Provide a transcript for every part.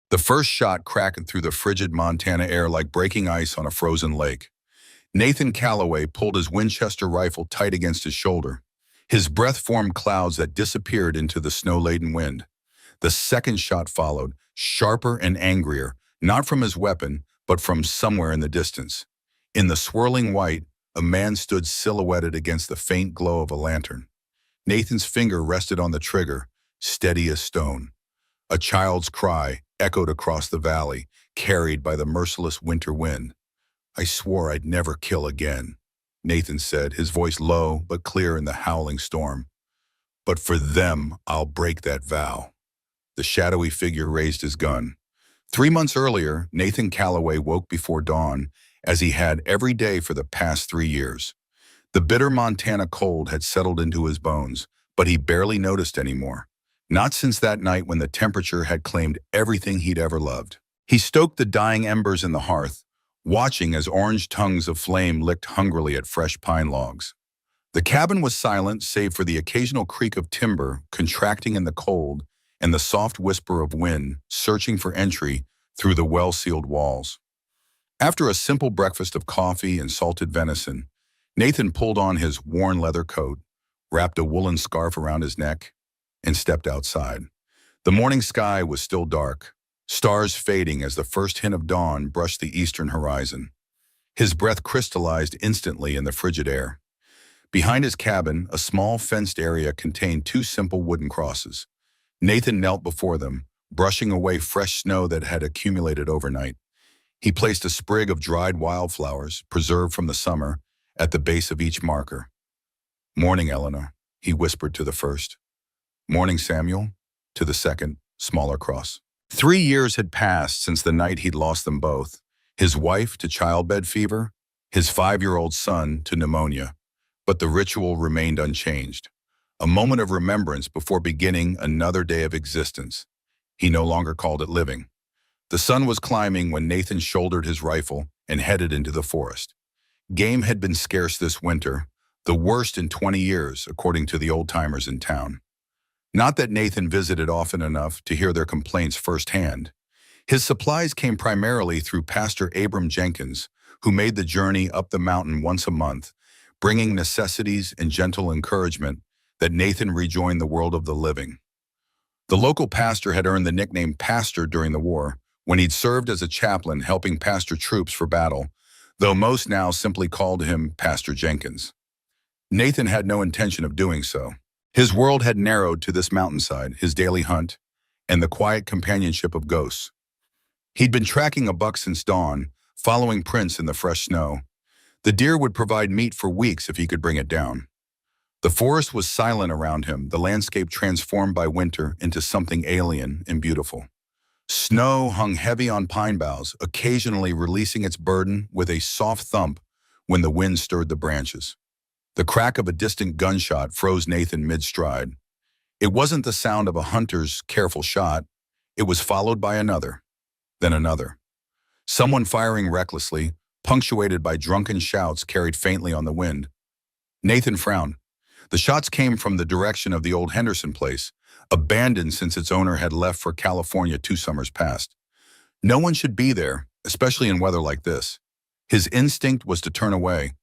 The first shot cracked through the frigid Montana air like breaking ice on a frozen lake. Nathan Calloway pulled his Winchester rifle tight against his shoulder. His breath formed clouds that disappeared into the snow-laden wind. The second shot followed, sharper and angrier, not from his weapon, but from somewhere in the distance. In the swirling white, a man stood silhouetted against the faint glow of a lantern. Nathan's finger rested on the trigger, steady as stone. A child's cry echoed across the valley, carried by the merciless winter wind. "I swore I'd never kill again," Nathan said, his voice low but clear in the howling storm. "But for them, I'll break that vow." The shadowy figure raised his gun. 3 months earlier, Nathan Calloway woke before dawn, as he had every day for the past 3 years. The bitter Montana cold had settled into his bones, but he barely noticed anymore. Not since that night when the temperature had claimed everything he'd ever loved. He stoked the dying embers in the hearth, watching as orange tongues of flame licked hungrily at fresh pine logs. The cabin was silent save for the occasional creak of timber contracting in the cold and the soft whisper of wind searching for entry through the well-sealed walls. After a simple breakfast of coffee and salted venison, Nathan pulled on his worn leather coat, wrapped a woolen scarf around his neck, and stepped outside. The morning sky was still dark, stars fading as the first hint of dawn brushed the eastern horizon. His breath crystallized instantly in the frigid air. Behind his cabin, a small fenced area contained 2 simple wooden crosses. Nathan knelt before them, brushing away fresh snow that had accumulated overnight. He placed a sprig of dried wildflowers, preserved from the summer, at the base of each marker. "Morning, Eleanor," he whispered to the first. "Morning, Samuel," to the second, smaller cross. 3 years had passed since the night he'd lost them both. His wife to childbed fever, his 5-year-old son to pneumonia. But the ritual remained unchanged. A moment of remembrance before beginning another day of existence. He no longer called it living. The sun was climbing when Nathan shouldered his rifle and headed into the forest. Game had been scarce this winter, the worst in 20 years, according to the old-timers in town. Not that Nathan visited often enough to hear their complaints firsthand. His supplies came primarily through Pastor Abram Jenkins, who made the journey up the mountain once a month, bringing necessities and gentle encouragement that Nathan rejoined the world of the living. The local pastor had earned the nickname Pastor during the war, when he'd served as a chaplain helping pastor troops for battle, though most now simply called him Pastor Jenkins. Nathan had no intention of doing so. His world had narrowed to this mountainside, his daily hunt, and the quiet companionship of ghosts. He'd been tracking a buck since dawn, following prints in the fresh snow. The deer would provide meat for weeks if he could bring it down. The forest was silent around him, the landscape transformed by winter into something alien and beautiful. Snow hung heavy on pine boughs, occasionally releasing its burden with a soft thump when the wind stirred the branches. The crack of a distant gunshot froze Nathan mid-stride. It wasn't the sound of a hunter's careful shot. It was followed by another, then another. Someone firing recklessly, punctuated by drunken shouts carried faintly on the wind. Nathan frowned. The shots came from the direction of the old Henderson place, abandoned since its owner had left for California 2 summers past. No one should be there, especially in weather like this. His instinct was to turn away.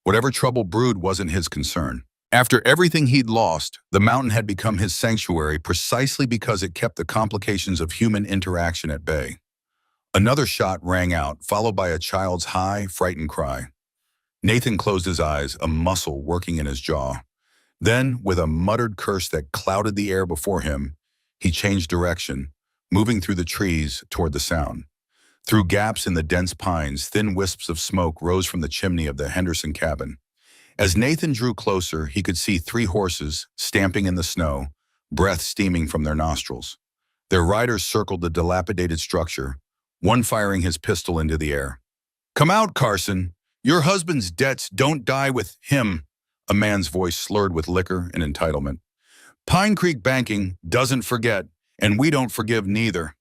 Whatever trouble brewed wasn't his concern. After everything he'd lost, the mountain had become his sanctuary precisely because it kept the complications of human interaction at bay. Another shot rang out, followed by a child's high, frightened cry. Nathan closed his eyes, a muscle working in his jaw. Then, with a muttered curse that clouded the air before him, he changed direction, moving through the trees toward the sound. Through gaps in the dense pines, thin wisps of smoke rose from the chimney of the Henderson cabin. As Nathan drew closer, he could see 3 horses stamping in the snow, breath steaming from their nostrils. Their riders circled the dilapidated structure, one firing his pistol into the air. "Come out, Carson! Your husband's debts don't die with him," a man's voice slurred with liquor and entitlement. "Pine Creek Banking doesn't forget, and we don't forgive neither."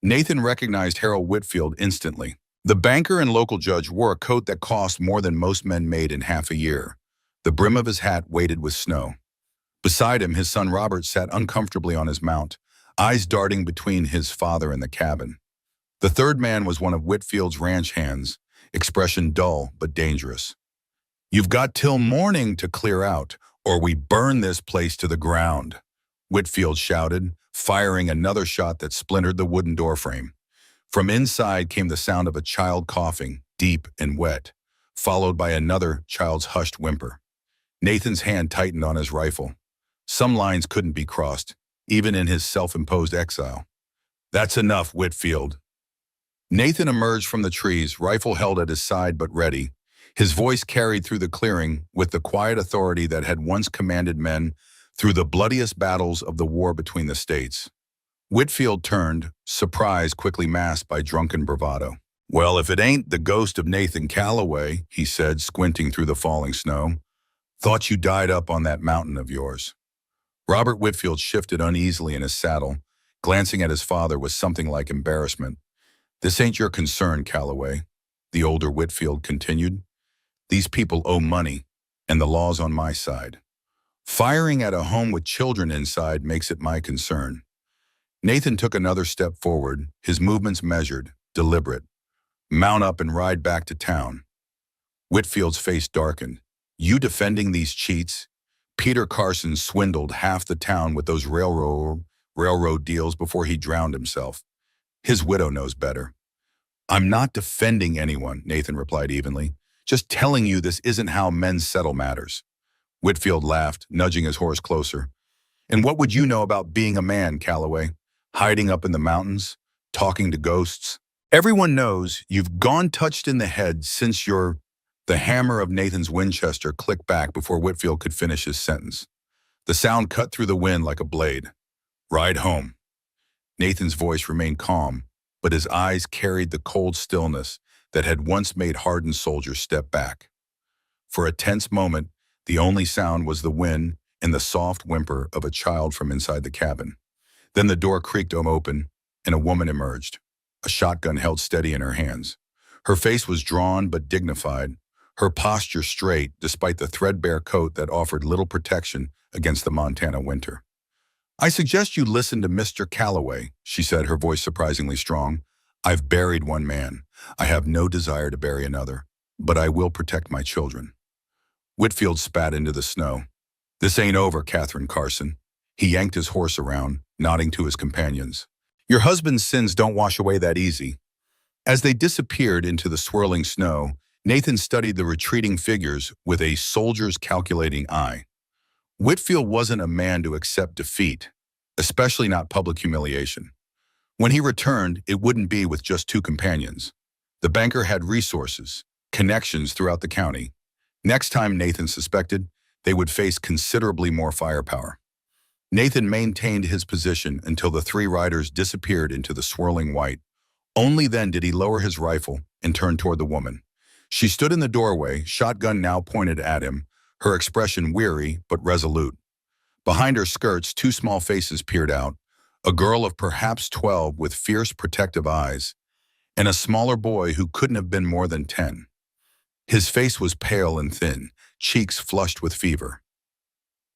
Nathan recognized Harold Whitfield instantly. The banker and local judge wore a coat that cost more than most men made in half a year. The brim of his hat weighted with snow. Beside him, his son Robert sat uncomfortably on his mount, eyes darting between his father and the cabin. The third man was one of Whitfield's ranch hands, expression dull but dangerous. "You've got till morning to clear out, or we burn this place to the ground," Whitfield shouted, firing another shot that splintered the wooden doorframe. From inside came the sound of a child coughing, deep and wet, followed by another child's hushed whimper. Nathan's hand tightened on his rifle. Some lines couldn't be crossed, even in his self-imposed exile. "That's enough, Whitfield." Nathan emerged from the trees, rifle held at his side but ready. His voice carried through the clearing with the quiet authority that had once commanded men through the bloodiest battles of the war between the states. Whitfield turned, surprise quickly masked by drunken bravado. "Well, if it ain't the ghost of Nathan Calloway," he said, squinting through the falling snow. "Thought you died up on that mountain of yours." Robert Whitfield shifted uneasily in his saddle, glancing at his father with something like embarrassment. "This ain't your concern, Calloway," the older Whitfield continued. "These people owe money, and the law's on my side. Firing at a home with children inside makes it my concern." Nathan took another step forward, his movements measured, deliberate. "Mount up and ride back to town." Whitfield's face darkened. "You defending these cheats? Peter Carson swindled half the town with those railroad deals before he drowned himself. His widow knows better." "I'm not defending anyone," Nathan replied evenly. "Just telling you this isn't how men settle matters." Whitfield laughed, nudging his horse closer. "And what would you know about being a man, Calloway? Hiding up in the mountains? Talking to ghosts? Everyone knows you've gone touched in the head since you're—" The hammer of Nathan's Winchester clicked back before Whitfield could finish his sentence. The sound cut through the wind like a blade. "Ride home." Nathan's voice remained calm, but his eyes carried the cold stillness that had once made hardened soldiers step back. For a tense moment, the only sound was the wind and the soft whimper of a child from inside the cabin. Then the door creaked open, and a woman emerged, a shotgun held steady in her hands. Her face was drawn but dignified, her posture straight despite the threadbare coat that offered little protection against the Montana winter. "I suggest you listen to Mr. Calloway," she said, her voice surprisingly strong. "I've buried one man. I have no desire to bury another, but I will protect my children." Whitfield spat into the snow. "This ain't over, Catherine Carson." He yanked his horse around, nodding to his companions. "Your husband's sins don't wash away that easy." As they disappeared into the swirling snow, Nathan studied the retreating figures with a soldier's calculating eye. Whitfield wasn't a man to accept defeat, especially not public humiliation. When he returned, it wouldn't be with just two companions. The banker had resources, connections throughout the county. Next time, Nathan suspected, they would face considerably more firepower. Nathan maintained his position until the three riders disappeared into the swirling white. Only then did he lower his rifle and turn toward the woman. She stood in the doorway, shotgun now pointed at him, her expression weary but resolute. Behind her skirts, two small faces peered out, a girl of perhaps 12 with fierce protective eyes, and a smaller boy who couldn't have been more than 10. His face was pale and thin, cheeks flushed with fever.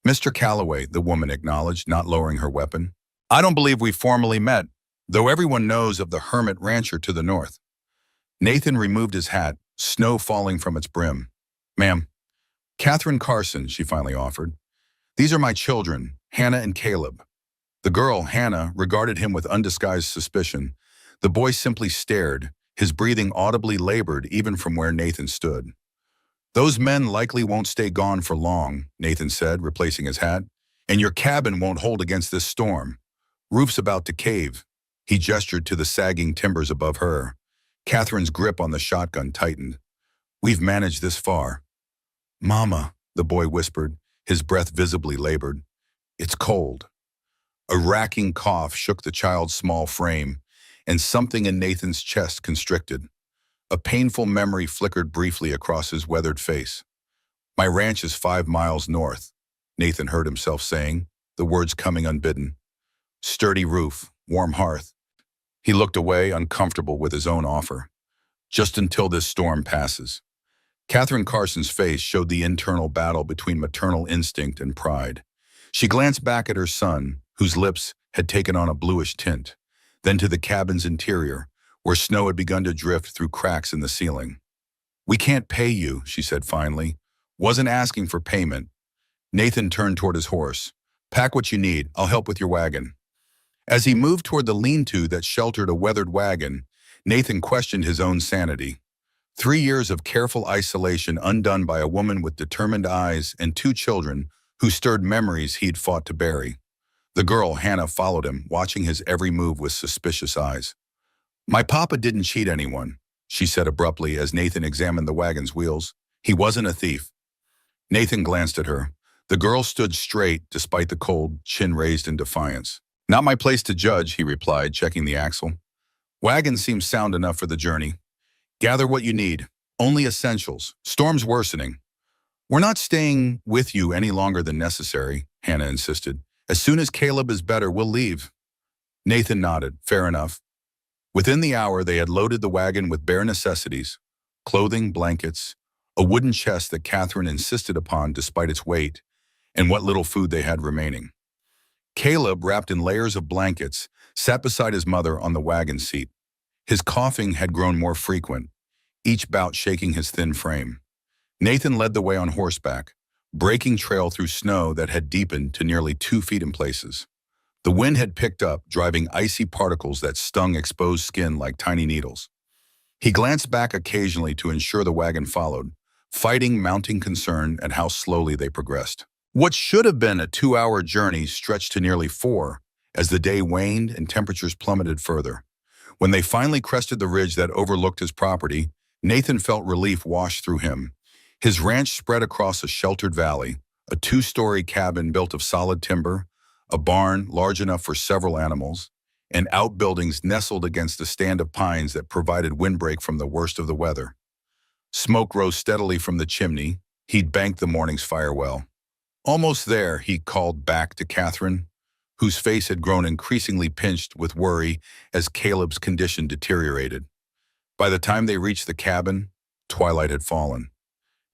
"Mr. Calloway," the woman acknowledged, not lowering her weapon. "I don't believe we formally met, though everyone knows of the hermit rancher to the north." Nathan removed his hat, snow falling from its brim. "Ma'am." "Catherine Carson," she finally offered. "These are my children, Hannah and Caleb." The girl, Hannah, regarded him with undisguised suspicion. The boy simply stared, his breathing audibly labored even from where Nathan stood. "Those men likely won't stay gone for long," Nathan said, replacing his hat. "And your cabin won't hold against this storm. Roof's about to cave." He gestured to the sagging timbers above her. Catherine's grip on the shotgun tightened. "We've managed this far." "Mama," the boy whispered, his breath visibly labored. "It's cold." A racking cough shook the child's small frame, and something in Nathan's chest constricted. A painful memory flickered briefly across his weathered face. "My ranch is 5 miles north," Nathan heard himself saying, the words coming unbidden. "Sturdy roof, warm hearth." He looked away, uncomfortable with his own offer. "Just until this storm passes." Catherine Carson's face showed the internal battle between maternal instinct and pride. She glanced back at her son, whose lips had taken on a bluish tint, then to the cabin's interior, where snow had begun to drift through cracks in the ceiling. "We can't pay you," she said finally. "Wasn't asking for payment." Nathan turned toward his horse. "Pack what you need. I'll help with your wagon." As he moved toward the lean-to that sheltered a weathered wagon, Nathan questioned his own sanity. 3 years of careful isolation undone by a woman with determined eyes and 2 children who stirred memories he'd fought to bury. The girl, Hannah, followed him, watching his every move with suspicious eyes. "My papa didn't cheat anyone," she said abruptly as Nathan examined the wagon's wheels. "He wasn't a thief." Nathan glanced at her. The girl stood straight despite the cold, chin raised in defiance. "Not my place to judge," he replied, checking the axle. "Wagon seems sound enough for the journey. Gather what you need. Only essentials. Storm's worsening." "We're not staying with you any longer than necessary," Hannah insisted. "As soon as Caleb is better, we'll leave." Nathan nodded. Fair enough. Within the hour, they had loaded the wagon with bare necessities: clothing, blankets, a wooden chest that Catherine insisted upon despite its weight, and what little food they had remaining. Caleb, wrapped in layers of blankets, sat beside his mother on the wagon seat. His coughing had grown more frequent, each bout shaking his thin frame. Nathan led the way on horseback, breaking trail through snow that had deepened to nearly 2 feet in places. The wind had picked up, driving icy particles that stung exposed skin like tiny needles. He glanced back occasionally to ensure the wagon followed, fighting mounting concern at how slowly they progressed. What should have been a 2-hour journey stretched to nearly 4 as the day waned and temperatures plummeted further. When they finally crested the ridge that overlooked his property, Nathan felt relief wash through him. His ranch spread across a sheltered valley, a 2-story cabin built of solid timber, a barn large enough for several animals, and outbuildings nestled against a stand of pines that provided windbreak from the worst of the weather. Smoke rose steadily from the chimney. He'd banked the morning's fire well. "Almost there," he called back to Catherine, whose face had grown increasingly pinched with worry as Caleb's condition deteriorated. By the time they reached the cabin, twilight had fallen.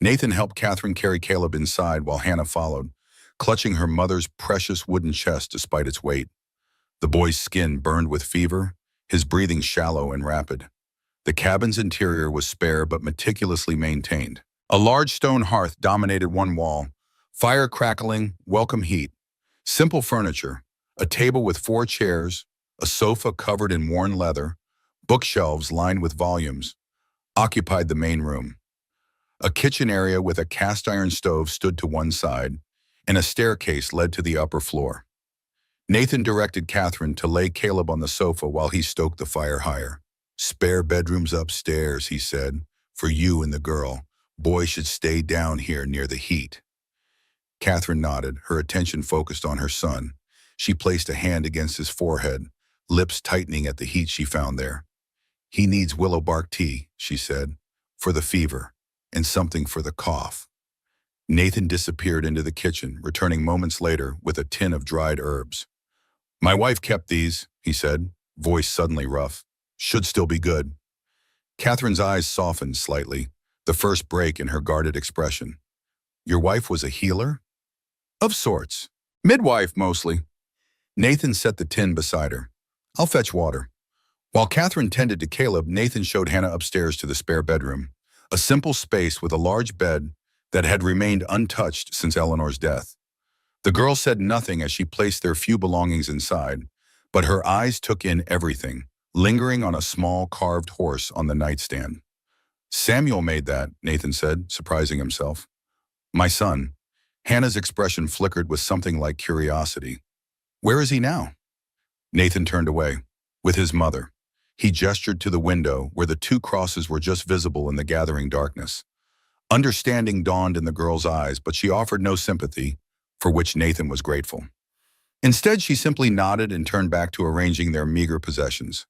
Nathan helped Catherine carry Caleb inside while Hannah followed, clutching her mother's precious wooden chest despite its weight. The boy's skin burned with fever, his breathing shallow and rapid. The cabin's interior was spare but meticulously maintained. A large stone hearth dominated one wall, fire crackling, welcome heat. Simple furniture, a table with 4 chairs, a sofa covered in worn leather, bookshelves lined with volumes, occupied the main room. A kitchen area with a cast iron stove stood to one side, and a staircase led to the upper floor. Nathan directed Catherine to lay Caleb on the sofa while he stoked the fire higher. "Spare bedrooms upstairs," he said, "for you and the girl. Boy should stay down here near the heat." Catherine nodded, her attention focused on her son. She placed a hand against his forehead, lips tightening at the heat she found there. "He needs willow bark tea," she said, "for the fever, and something for the cough." Nathan disappeared into the kitchen, returning moments later with a tin of dried herbs. "My wife kept these," he said, voice suddenly rough. "Should still be good." Catherine's eyes softened slightly, the first break in her guarded expression. "Your wife was a healer?" "Of sorts. Midwife, mostly." Nathan set the tin beside her. "I'll fetch water." While Catherine tended to Caleb, Nathan showed Hannah upstairs to the spare bedroom, a simple space with a large bed that had remained untouched since Eleanor's death. The girl said nothing as she placed their few belongings inside, but her eyes took in everything, lingering on a small carved horse on the nightstand. "Samuel made that," Nathan said, surprising himself. "My son." Hannah's expression flickered with something like curiosity. "Where is he now?" Nathan turned away. "With his mother." He gestured to the window where the 2 crosses were just visible in the gathering darkness. Understanding dawned in the girl's eyes, but she offered no sympathy, for which Nathan was grateful. Instead, she simply nodded and turned back to arranging their meager possessions.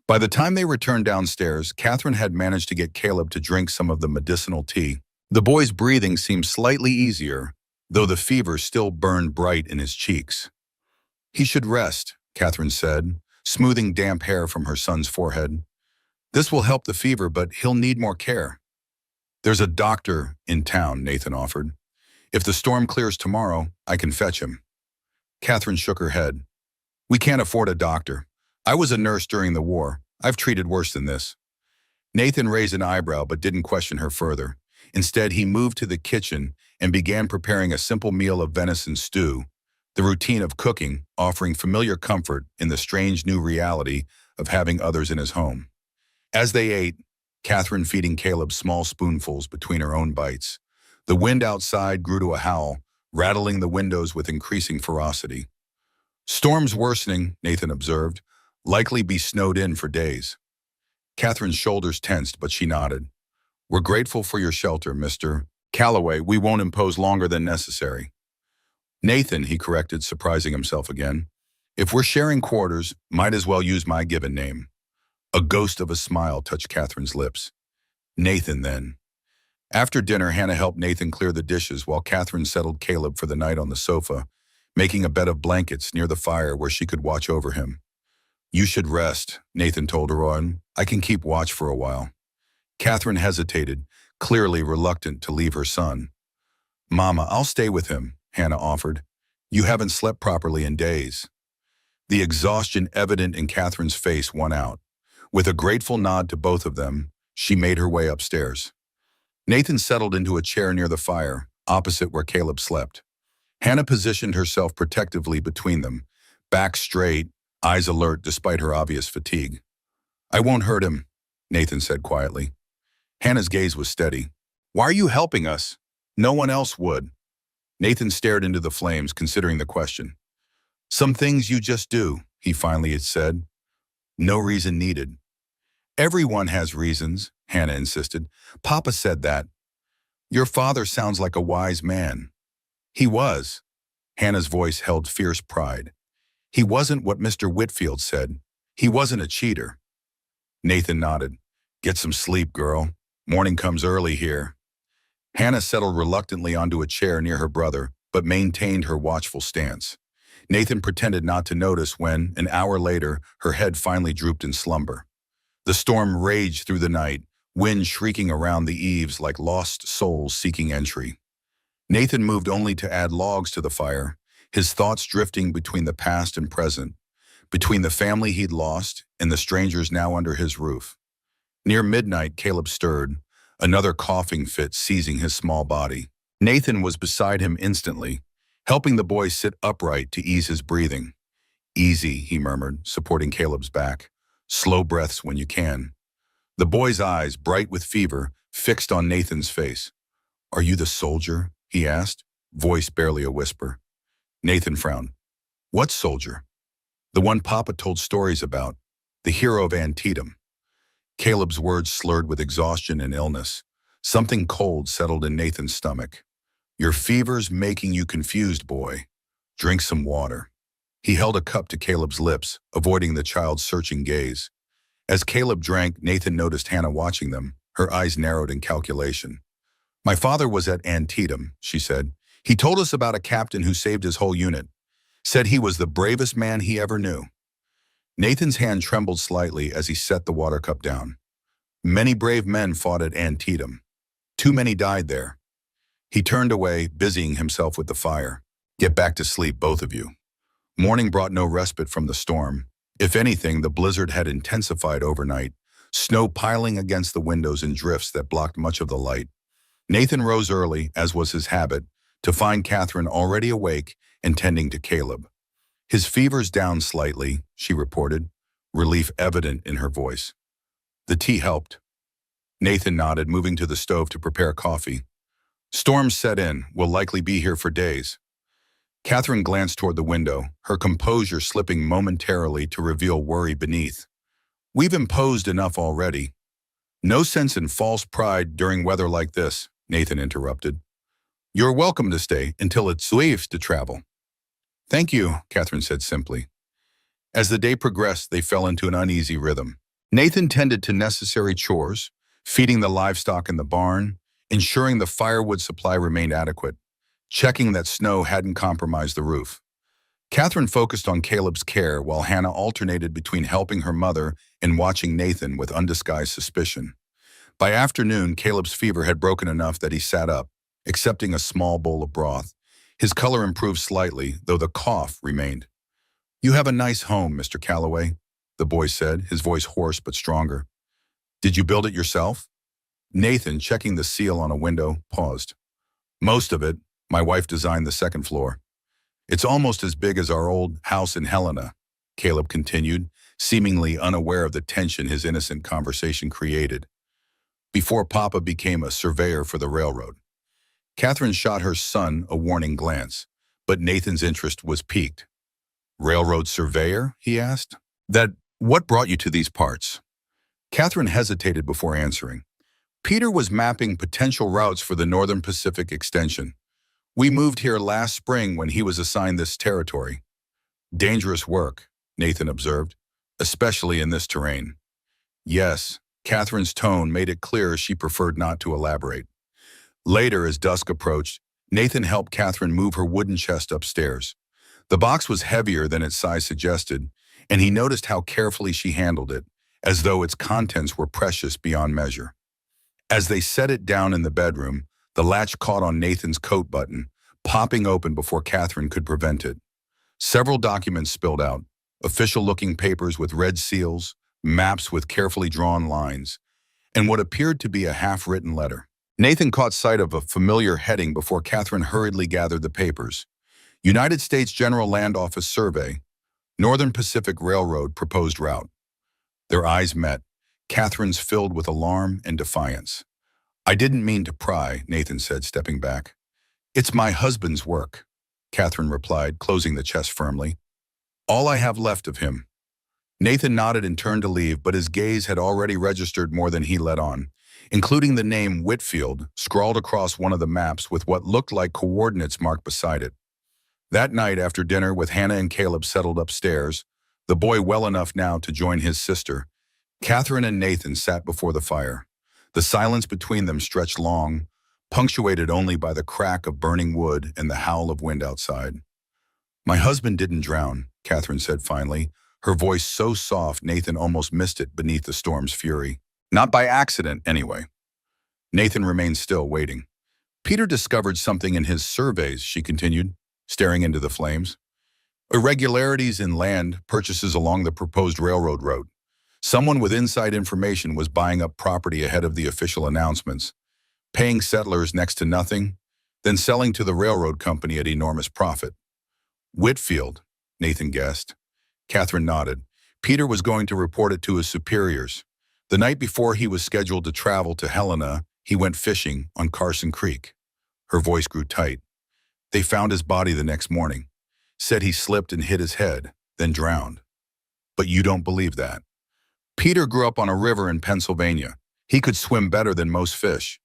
By the time they returned downstairs, Catherine had managed to get Caleb to drink some of the medicinal tea. The boy's breathing seemed slightly easier, though the fever still burned bright in his cheeks. "He should rest," Catherine said, smoothing damp hair from her son's forehead. "This will help the fever, but he'll need more care." "There's a doctor in town," Nathan offered. "If the storm clears tomorrow, I can fetch him." Catherine shook her head. We can't afford a doctor. I was a nurse during the war. I've treated worse than this. Nathan raised an eyebrow but didn't question her further. Instead, he moved to the kitchen and began preparing a simple meal of venison stew, the routine of cooking offering familiar comfort in the strange new reality of having others in his home. As they ate, Catherine feeding Caleb small spoonfuls between her own bites. The wind outside grew to a howl, rattling the windows with increasing ferocity. Storms worsening, Nathan observed, likely be snowed in for days. Catherine's shoulders tensed, but she nodded. We're grateful for your shelter, Mr. Calloway. We won't impose longer than necessary. Nathan, he corrected, surprising himself again. If we're sharing quarters, might as well use my given name. A ghost of a smile touched Catherine's lips. Nathan, then. After dinner, Hannah helped Nathan clear the dishes while Catherine settled Caleb for the night on the sofa, making a bed of blankets near the fire where she could watch over him. You should rest, Nathan told her on. I can keep watch for a while. Catherine hesitated, clearly reluctant to leave her son. Mama, I'll stay with him, Hannah offered. You haven't slept properly in days. The exhaustion evident in Catherine's face won out. With a grateful nod to both of them, she made her way upstairs. Nathan settled into a chair near the fire, opposite where Caleb slept. Hannah positioned herself protectively between them, back straight, eyes alert despite her obvious fatigue. I won't hurt him, Nathan said quietly. Hannah's gaze was steady. Why are you helping us? No one else would. Nathan stared into the flames, considering the question. Some things you just do, he finally had said. No reason needed. Everyone has reasons, Hannah insisted. Papa said that. Your father sounds like a wise man. He was. Hannah's voice held fierce pride. He wasn't what Mr. Whitfield said. He wasn't a cheater. Nathan nodded. Get some sleep, girl. Morning comes early here. Hannah settled reluctantly onto a chair near her brother, but maintained her watchful stance. Nathan pretended not to notice when, an hour later, her head finally drooped in slumber. The storm raged through the night, wind shrieking around the eaves like lost souls seeking entry. Nathan moved only to add logs to the fire, his thoughts drifting between the past and present, between the family he'd lost and the strangers now under his roof. Near midnight, Caleb stirred, another coughing fit seizing his small body. Nathan was beside him instantly, helping the boy sit upright to ease his breathing. Easy, he murmured, supporting Caleb's back. Slow breaths when you can. The boy's eyes, bright with fever, fixed on Nathan's face. Are you the soldier? He asked, voice barely a whisper. Nathan frowned. What soldier? The one Papa told stories about, the hero of Antietam. Caleb's words slurred with exhaustion and illness. Something cold settled in Nathan's stomach. Your fever's making you confused, boy. Drink some water. He held a cup to Caleb's lips, avoiding the child's searching gaze. As Caleb drank, Nathan noticed Hannah watching them, her eyes narrowed in calculation. My father was at Antietam, she said. He told us about a captain who saved his whole unit. Said he was the bravest man he ever knew. Nathan's hand trembled slightly as he set the water cup down. Many brave men fought at Antietam. Too many died there. He turned away, busying himself with the fire. Get back to sleep, both of you. Morning brought no respite from the storm. If anything, the blizzard had intensified overnight, snow piling against the windows in drifts that blocked much of the light. Nathan rose early, as was his habit, to find Catherine already awake and tending to Caleb. His fever's down slightly, she reported, relief evident in her voice. The tea helped. Nathan nodded, moving to the stove to prepare coffee. Storms set in, will likely be here for days. Catherine glanced toward the window, her composure slipping momentarily to reveal worry beneath. We've imposed enough already. No sense in false pride during weather like this, Nathan interrupted. You're welcome to stay until it's safe to travel. Thank you, Catherine said simply. As the day progressed, they fell into an uneasy rhythm. Nathan tended to necessary chores, feeding the livestock in the barn, ensuring the firewood supply remained adequate, checking that snow hadn't compromised the roof. Catherine focused on Caleb's care while Hannah alternated between helping her mother and watching Nathan with undisguised suspicion. By afternoon, Caleb's fever had broken enough that he sat up, accepting a small bowl of broth. His color improved slightly, though the cough remained. You have a nice home, Mr. Calloway, the boy said, his voice hoarse but stronger. Did you build it yourself? Nathan, checking the seal on a window, paused. Most of it. My wife designed the second floor. It's almost as big as our old house in Helena, Caleb continued, seemingly unaware of the tension his innocent conversation created. Before Papa became a surveyor for the railroad. Catherine shot her son a warning glance, but Nathan's interest was piqued. Railroad surveyor? He asked. What brought you to these parts? Catherine hesitated before answering. Peter was mapping potential routes for the Northern Pacific extension. We moved here last spring when he was assigned this territory. Dangerous work, Nathan observed, especially in this terrain. Yes, Catherine's tone made it clear she preferred not to elaborate. Later, as dusk approached, Nathan helped Catherine move her wooden chest upstairs. The box was heavier than its size suggested, and he noticed how carefully she handled it, as though its contents were precious beyond measure. As they set it down in the bedroom, the latch caught on Nathan's coat button, popping open before Catherine could prevent it. Several documents spilled out, official-looking papers with red seals, maps with carefully drawn lines, and what appeared to be a half-written letter. Nathan caught sight of a familiar heading before Catherine hurriedly gathered the papers. United States General Land Office Survey, Northern Pacific Railroad proposed route. Their eyes met, Catherine's filled with alarm and defiance. I didn't mean to pry, Nathan said, stepping back. It's my husband's work, Catherine replied, closing the chest firmly. All I have left of him. Nathan nodded and turned to leave, but his gaze had already registered more than he let on, including the name Whitfield scrawled across one of the maps with what looked like coordinates marked beside it. That night, after dinner with Hannah and Caleb settled upstairs, the boy well enough now to join his sister, Catherine and Nathan sat before the fire. The silence between them stretched long, punctuated only by the crack of burning wood and the howl of wind outside. My husband didn't drown, Catherine said finally, her voice so soft Nathan almost missed it beneath the storm's fury. Not by accident, anyway. Nathan remained still, waiting. Peter discovered something in his surveys, she continued, staring into the flames. Irregularities in land purchases along the proposed railroad route. Someone with inside information was buying up property ahead of the official announcements, paying settlers next to nothing, then selling to the railroad company at enormous profit. Whitfield, Nathan guessed. Catherine nodded. Peter was going to report it to his superiors. The night before he was scheduled to travel to Helena, he went fishing on Carson Creek. Her voice grew tight. They found his body the next morning. Said he slipped and hit his head, then drowned. But you don't believe that. Peter grew up on a river in Pennsylvania. He could swim better than most fish.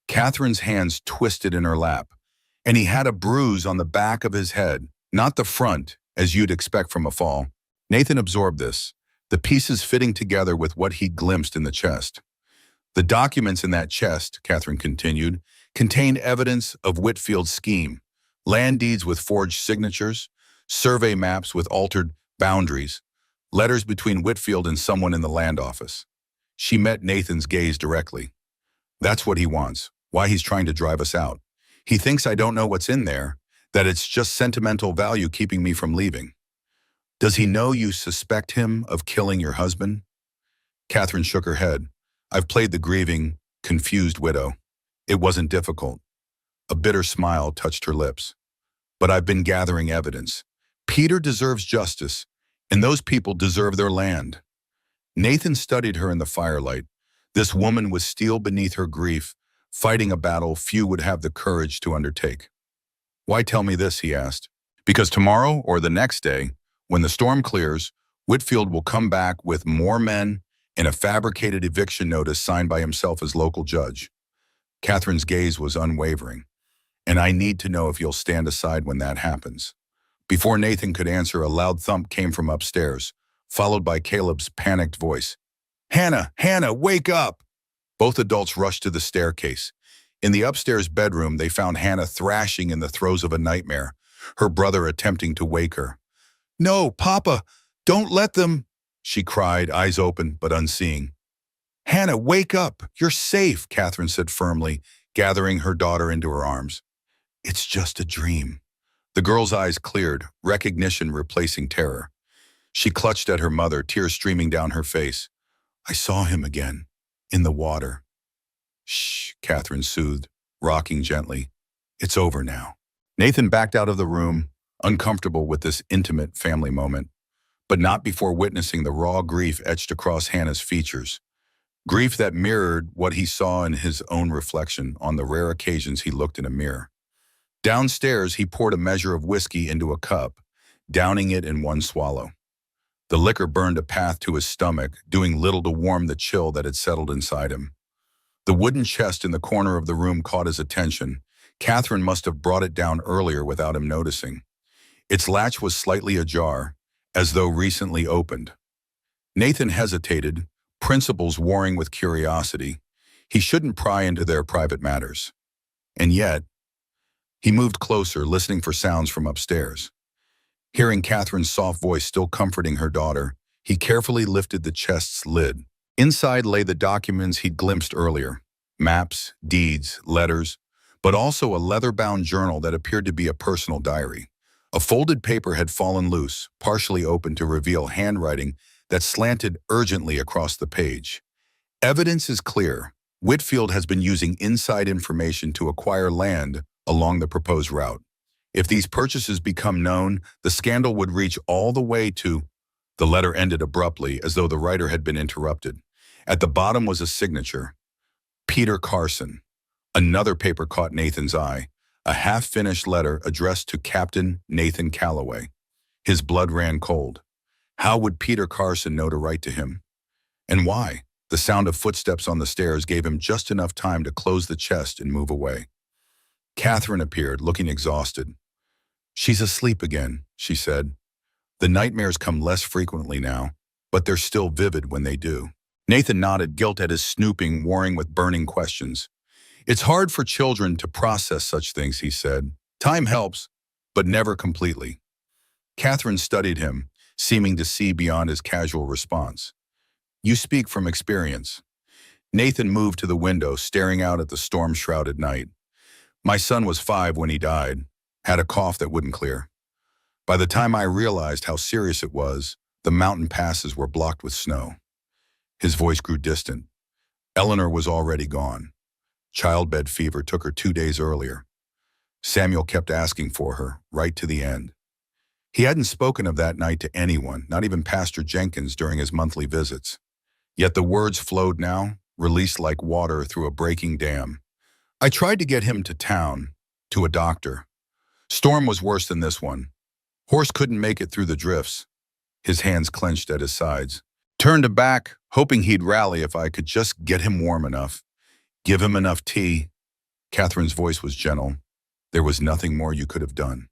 Catherine's hands twisted in her lap, and he had a bruise on the back of his head, not the front, as you'd expect from a fall. Nathan absorbed this, the pieces fitting together with what he'd glimpsed in the chest. The documents in that chest, Catherine continued, contained evidence of Whitfield's scheme, land deeds with forged signatures, survey maps with altered boundaries, letters between Whitfield and someone in the land office. She met Nathan's gaze directly. That's what he wants, why he's trying to drive us out. He thinks I don't know what's in there, that it's just sentimental value keeping me from leaving. Does he know you suspect him of killing your husband? Catherine shook her head. I've played the grieving, confused widow. It wasn't difficult. A bitter smile touched her lips. But I've been gathering evidence. Peter deserves justice, and those people deserve their land. Nathan studied her in the firelight. This woman was steel beneath her grief, fighting a battle few would have the courage to undertake. Why tell me this, he asked. Because tomorrow or the next day, when the storm clears, Whitfield will come back with more men and a fabricated eviction notice signed by himself as local judge. Catherine's gaze was unwavering. And I need to know if you'll stand aside when that happens. Before Nathan could answer, a loud thump came from upstairs, followed by Caleb's panicked voice. Hannah, Hannah, wake up! Both adults rushed to the staircase. In the upstairs bedroom, they found Hannah thrashing in the throes of a nightmare, her brother attempting to wake her. No, Papa, don't let them, she cried, eyes open but unseeing. Hannah, wake up! You're safe, Catherine said firmly, gathering her daughter into her arms. It's just a dream. The girl's eyes cleared, recognition replacing terror. She clutched at her mother, tears streaming down her face. I saw him again, in the water. Shh, Catherine soothed, rocking gently. It's over now. Nathan backed out of the room, uncomfortable with this intimate family moment, but not before witnessing the raw grief etched across Hannah's features. Grief that mirrored what he saw in his own reflection on the rare occasions he looked in a mirror. Downstairs, he poured a measure of whiskey into a cup, downing it in one swallow. The liquor burned a path to his stomach, doing little to warm the chill that had settled inside him. The wooden chest in the corner of the room caught his attention. Catherine must have brought it down earlier without him noticing. Its latch was slightly ajar, as though recently opened. Nathan hesitated, principles warring with curiosity. He shouldn't pry into their private matters. And yet, he moved closer, listening for sounds from upstairs. Hearing Catherine's soft voice still comforting her daughter, he carefully lifted the chest's lid. Inside lay the documents he'd glimpsed earlier. Maps, deeds, letters, but also a leather-bound journal that appeared to be a personal diary. A folded paper had fallen loose, partially open to reveal handwriting that slanted urgently across the page. Evidence is clear. Whitfield has been using inside information to acquire land along the proposed route. If these purchases become known, the scandal would reach all the way to... The letter ended abruptly, as though the writer had been interrupted. At the bottom was a signature. Peter Carson. Another paper caught Nathan's eye, a half-finished letter addressed to Captain Nathan Calloway. His blood ran cold. How would Peter Carson know to write to him? And why? The sound of footsteps on the stairs gave him just enough time to close the chest and move away. Catherine appeared, looking exhausted. She's asleep again, she said. The nightmares come less frequently now, but they're still vivid when they do. Nathan nodded, guilt at his snooping, warring with burning questions. It's hard for children to process such things, he said. Time helps, but never completely. Catherine studied him, seeming to see beyond his casual response. You speak from experience. Nathan moved to the window, staring out at the storm-shrouded night. My son was 5 when he died, had a cough that wouldn't clear. By the time I realized how serious it was, the mountain passes were blocked with snow. His voice grew distant. Eleanor was already gone. Childbed fever took her 2 days earlier. Samuel kept asking for her, right to the end. He hadn't spoken of that night to anyone, not even Pastor Jenkins during his monthly visits. Yet the words flowed now, released like water through a breaking dam. I tried to get him to town, to a doctor. Storm was worse than this one. Horse couldn't make it through the drifts. His hands clenched at his sides. Turned back, hoping he'd rally if I could just get him warm enough. Give him enough tea. Catherine's voice was gentle. There was nothing more you could have done.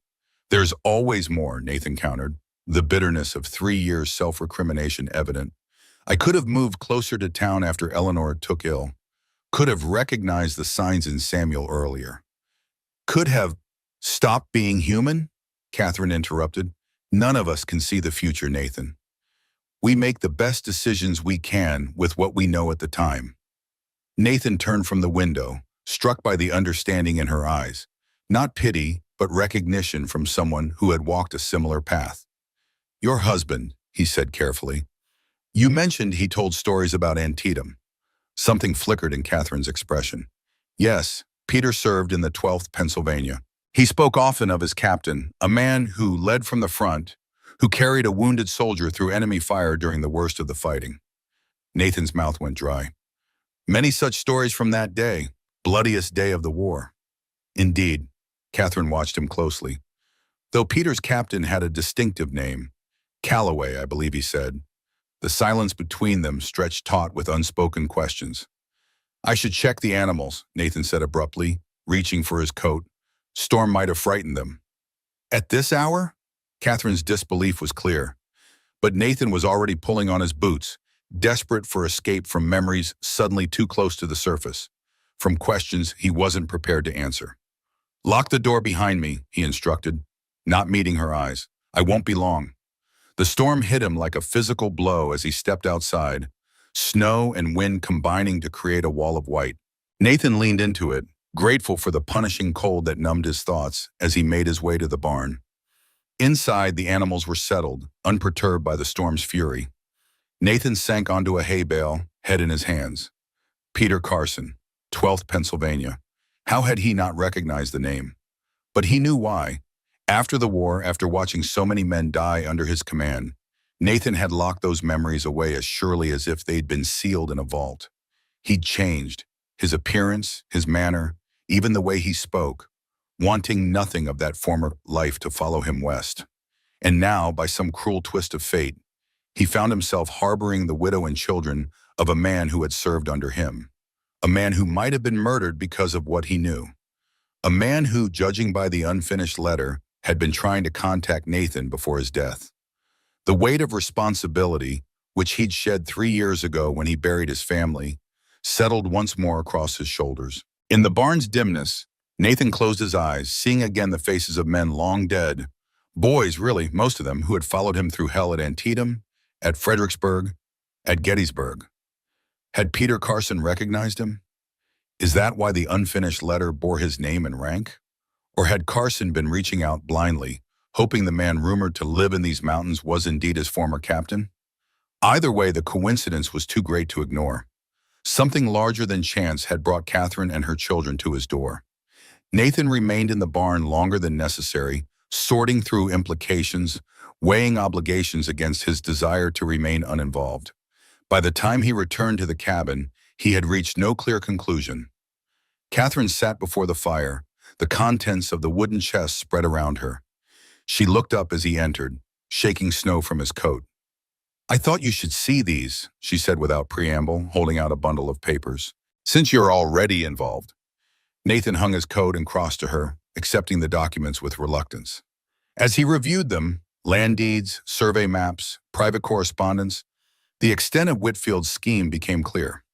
There's always more, Nathan countered, the bitterness of 3 years' self-recrimination evident. I could have moved closer to town after Eleanor took ill. Could have recognized the signs in Samuel earlier. Could have stopped being human? Catherine interrupted. None of us can see the future, Nathan. We make the best decisions we can with what we know at the time. Nathan turned from the window, struck by the understanding in her eyes. Not pity, but recognition from someone who had walked a similar path. Your husband, he said carefully. You mentioned he told stories about Antietam. Something flickered in Catherine's expression. Yes, Peter served in the 12th Pennsylvania. He spoke often of his captain, a man who led from the front, who carried a wounded soldier through enemy fire during the worst of the fighting. Nathan's mouth went dry. Many such stories from that day, bloodiest day of the war. Indeed, Catherine watched him closely. Though Peter's captain had a distinctive name, Calloway, I believe he said. The silence between them stretched taut with unspoken questions. I should check the animals, Nathan said abruptly, reaching for his coat. Storm might have frightened them. At this hour? Catherine's disbelief was clear. But Nathan was already pulling on his boots, desperate for escape from memories suddenly too close to the surface, from questions he wasn't prepared to answer. Lock the door behind me, he instructed, not meeting her eyes. I won't be long. The storm hit him like a physical blow as he stepped outside, snow and wind combining to create a wall of white. Nathan leaned into it, grateful for the punishing cold that numbed his thoughts as he made his way to the barn. Inside, the animals were settled, unperturbed by the storm's fury. Nathan sank onto a hay bale, head in his hands. Peter Carson, 12th Pennsylvania. How had he not recognized the name? But he knew why. After the war, after watching so many men die under his command, Nathan had locked those memories away as surely as if they'd been sealed in a vault. He'd changed, his appearance, his manner, even the way he spoke, wanting nothing of that former life to follow him west. And now, by some cruel twist of fate, he found himself harboring the widow and children of a man who had served under him. A man who might have been murdered because of what he knew. A man who, judging by the unfinished letter, had been trying to contact Nathan before his death. The weight of responsibility, which he'd shed 3 years ago when he buried his family, settled once more across his shoulders. In the barn's dimness, Nathan closed his eyes, seeing again the faces of men long dead. Boys, really, most of them, who had followed him through hell at Antietam, at Fredericksburg, at Gettysburg. Had Peter Carson recognized him? Is that why the unfinished letter bore his name and rank? Or had Carson been reaching out blindly, hoping the man rumored to live in these mountains was indeed his former captain? Either way, the coincidence was too great to ignore. Something larger than chance had brought Catherine and her children to his door. Nathan remained in the barn longer than necessary, sorting through implications, weighing obligations against his desire to remain uninvolved. By the time he returned to the cabin, he had reached no clear conclusion. Catherine sat before the fire, the contents of the wooden chest spread around her. She looked up as he entered, shaking snow from his coat. "I thought you should see these," she said without preamble, holding out a bundle of papers. "Since you're already involved." Nathan hung his coat and crossed to her, accepting the documents with reluctance. As he reviewed them, land deeds, survey maps, private correspondence, the extent of Whitfield's scheme became clear.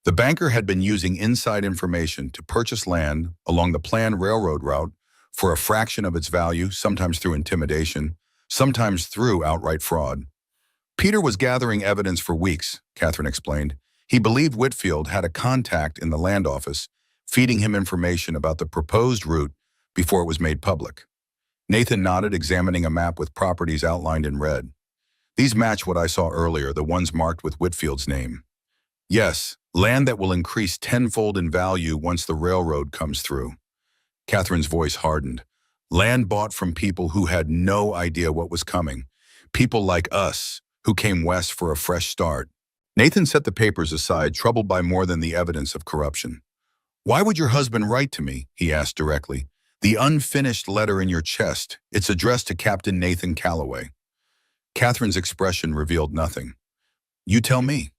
The banker had been using inside information to purchase land along the planned railroad route for a fraction of its value, sometimes through intimidation, sometimes through outright fraud. Peter was gathering evidence for weeks, Catherine explained. He believed Whitfield had a contact in the land office, feeding him information about the proposed route before it was made public. Nathan nodded, examining a map with properties outlined in red. "These match what I saw earlier, the ones marked with Whitfield's name." "Yes, land that will increase tenfold in value once the railroad comes through." Catherine's voice hardened. "Land bought from people who had no idea what was coming. People like us, who came west for a fresh start." Nathan set the papers aside, troubled by more than the evidence of corruption. "Why would your husband write to me?" he asked directly. "The unfinished letter in your chest, it's addressed to Captain Nathan Calloway." Catherine's expression revealed nothing. "You tell me."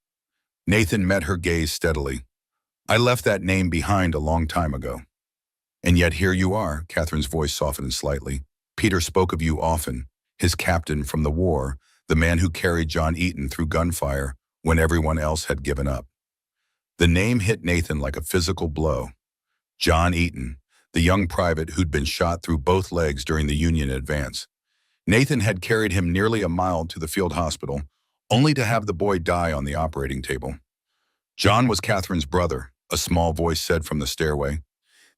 Nathan met her gaze steadily. "I left that name behind a long time ago." "And yet here you are," Catherine's voice softened slightly. "Peter spoke of you often, his captain from the war, the man who carried John Eaton through gunfire when everyone else had given up." The name hit Nathan like a physical blow. John Eaton, the young private who'd been shot through both legs during the Union advance. Nathan had carried him nearly a mile to the field hospital, only to have the boy die on the operating table. John was Catherine's brother, a small voice said from the stairway.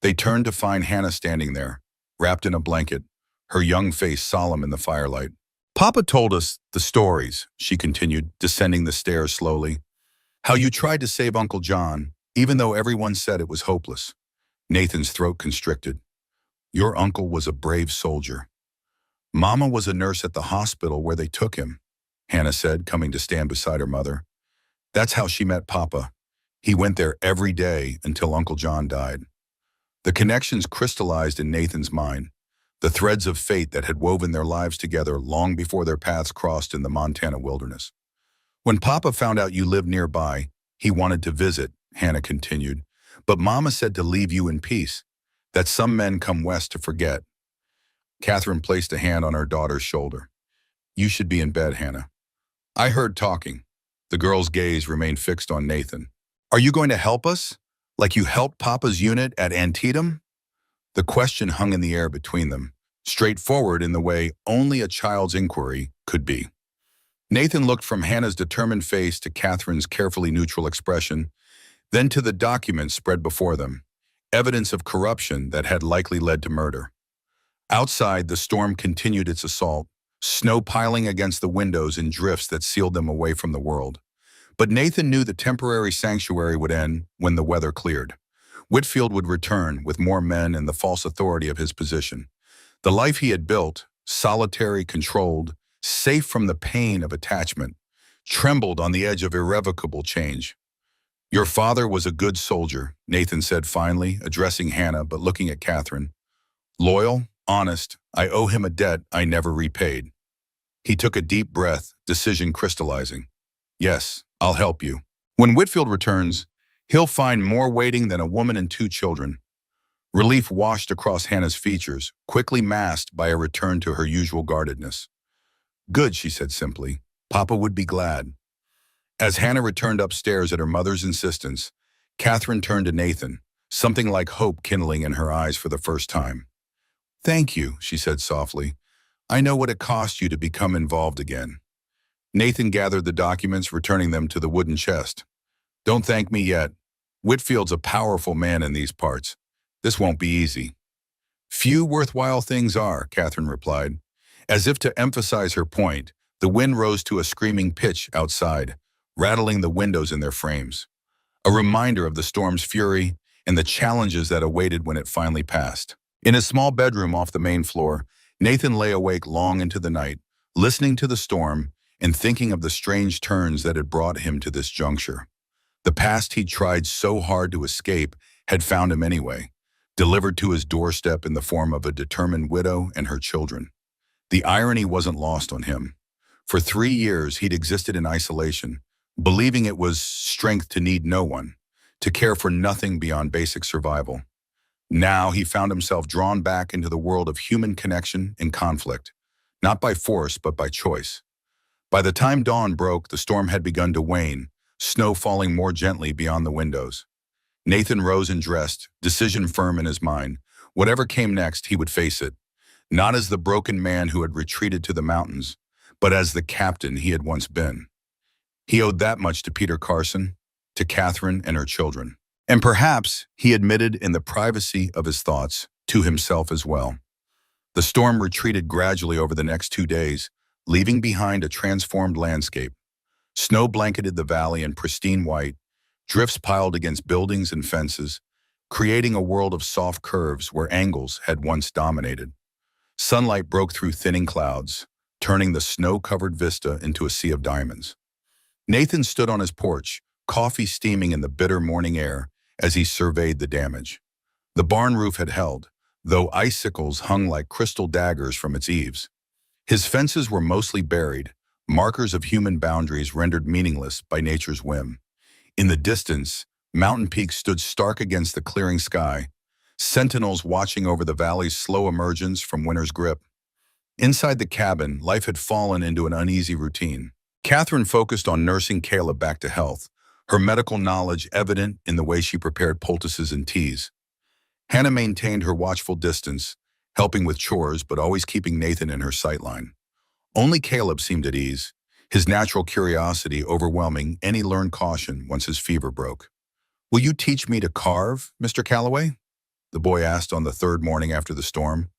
They turned to find Hannah standing there, wrapped in a blanket, her young face solemn in the firelight. "Papa told us the stories," she continued, descending the stairs slowly. "How you tried to save Uncle John, even though everyone said it was hopeless." Nathan's throat constricted. "Your uncle was a brave soldier." "Mama was a nurse at the hospital where they took him," Hannah said, coming to stand beside her mother. "That's how she met Papa. He went there every day until Uncle John died." The connections crystallized in Nathan's mind, the threads of fate that had woven their lives together long before their paths crossed in the Montana wilderness. "When Papa found out you lived nearby, he wanted to visit," Hannah continued, "but Mama said to leave you in peace, that some men come west to forget." Catherine placed a hand on her daughter's shoulder. "You should be in bed, Hannah." "I heard talking." The girl's gaze remained fixed on Nathan. "Are you going to help us? Like you helped Papa's unit at Antietam?" The question hung in the air between them, straightforward in the way only a child's inquiry could be. Nathan looked from Hannah's determined face to Catherine's carefully neutral expression, then to the documents spread before them, evidence of corruption that had likely led to murder. Outside, the storm continued its assault, snow piling against the windows in drifts that sealed them away from the world. But Nathan knew the temporary sanctuary would end when the weather cleared. Whitfield would return with more men and the false authority of his position. The life he had built, solitary, controlled, safe from the pain of attachment, trembled on the edge of irrevocable change. "Your father was a good soldier," Nathan said finally, addressing Hannah but looking at Catherine. "Loyal, honest, I owe him a debt I never repaid." He took a deep breath, decision crystallizing. "Yes, I'll help you." When Whitfield returns, he'll find more waiting than a woman and 2 children. Relief washed across Hannah's features, quickly masked by a return to her usual guardedness. "Good," she said simply. "Papa would be glad." As Hannah returned upstairs at her mother's insistence, Catherine turned to Nathan, something like hope kindling in her eyes for the first time. "Thank you," she said softly. "I know what it cost you to become involved again." Nathan gathered the documents, returning them to the wooden chest. "Don't thank me yet. Whitfield's a powerful man in these parts. This won't be easy." "Few worthwhile things are," Catherine replied. As if to emphasize her point, the wind rose to a screaming pitch outside, rattling the windows in their frames. A reminder of the storm's fury and the challenges that awaited when it finally passed. In his small bedroom off the main floor, Nathan lay awake long into the night, listening to the storm and thinking of the strange turns that had brought him to this juncture. The past he'd tried so hard to escape had found him anyway, delivered to his doorstep in the form of a determined widow and her children. The irony wasn't lost on him. For 3 years, he'd existed in isolation, believing it was strength to need no one, to care for nothing beyond basic survival. Now he found himself drawn back into the world of human connection and conflict, not by force but by choice. By the time dawn broke, the storm had begun to wane, snow falling more gently beyond the windows. Nathan rose and dressed, decision firm in his mind. Whatever came next, he would face it, not as the broken man who had retreated to the mountains, but as the captain he had once been. He owed that much to Peter Carson, to Catherine and her children. And perhaps, he admitted in the privacy of his thoughts, to himself as well. The storm retreated gradually over the next 2 days, leaving behind a transformed landscape. Snow blanketed the valley in pristine white, drifts piled against buildings and fences, creating a world of soft curves where angles had once dominated. Sunlight broke through thinning clouds, turning the snow-covered vista into a sea of diamonds. Nathan stood on his porch, coffee steaming in the bitter morning air as he surveyed the damage. The barn roof had held, though icicles hung like crystal daggers from its eaves. His fences were mostly buried, markers of human boundaries rendered meaningless by nature's whim. In the distance, mountain peaks stood stark against the clearing sky, sentinels watching over the valley's slow emergence from winter's grip. Inside the cabin, life had fallen into an uneasy routine. Catherine focused on nursing Caleb back to health, her medical knowledge evident in the way she prepared poultices and teas. Hannah maintained her watchful distance, helping with chores but always keeping Nathan in her sightline. Only Caleb seemed at ease, his natural curiosity overwhelming any learned caution once his fever broke. "Will you teach me to carve, Mr. Calloway?" the boy asked on the 3rd morning after the storm.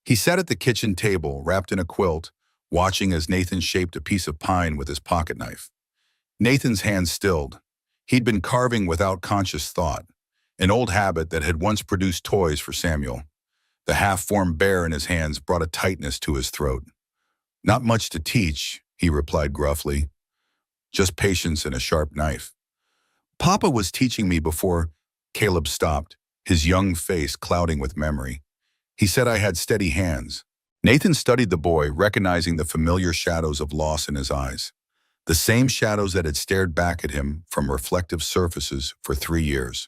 He sat at the kitchen table, wrapped in a quilt, watching as Nathan shaped a piece of pine with his pocket knife. Nathan's hands stilled. He'd been carving without conscious thought, an old habit that had once produced toys for Samuel. The half-formed bear in his hands brought a tightness to his throat. "Not much to teach," he replied gruffly. "Just patience and a sharp knife." "Papa was teaching me before." Caleb stopped, his young face clouding with memory. "He said I had steady hands." Nathan studied the boy, recognizing the familiar shadows of loss in his eyes, the same shadows that had stared back at him from reflective surfaces for 3 years.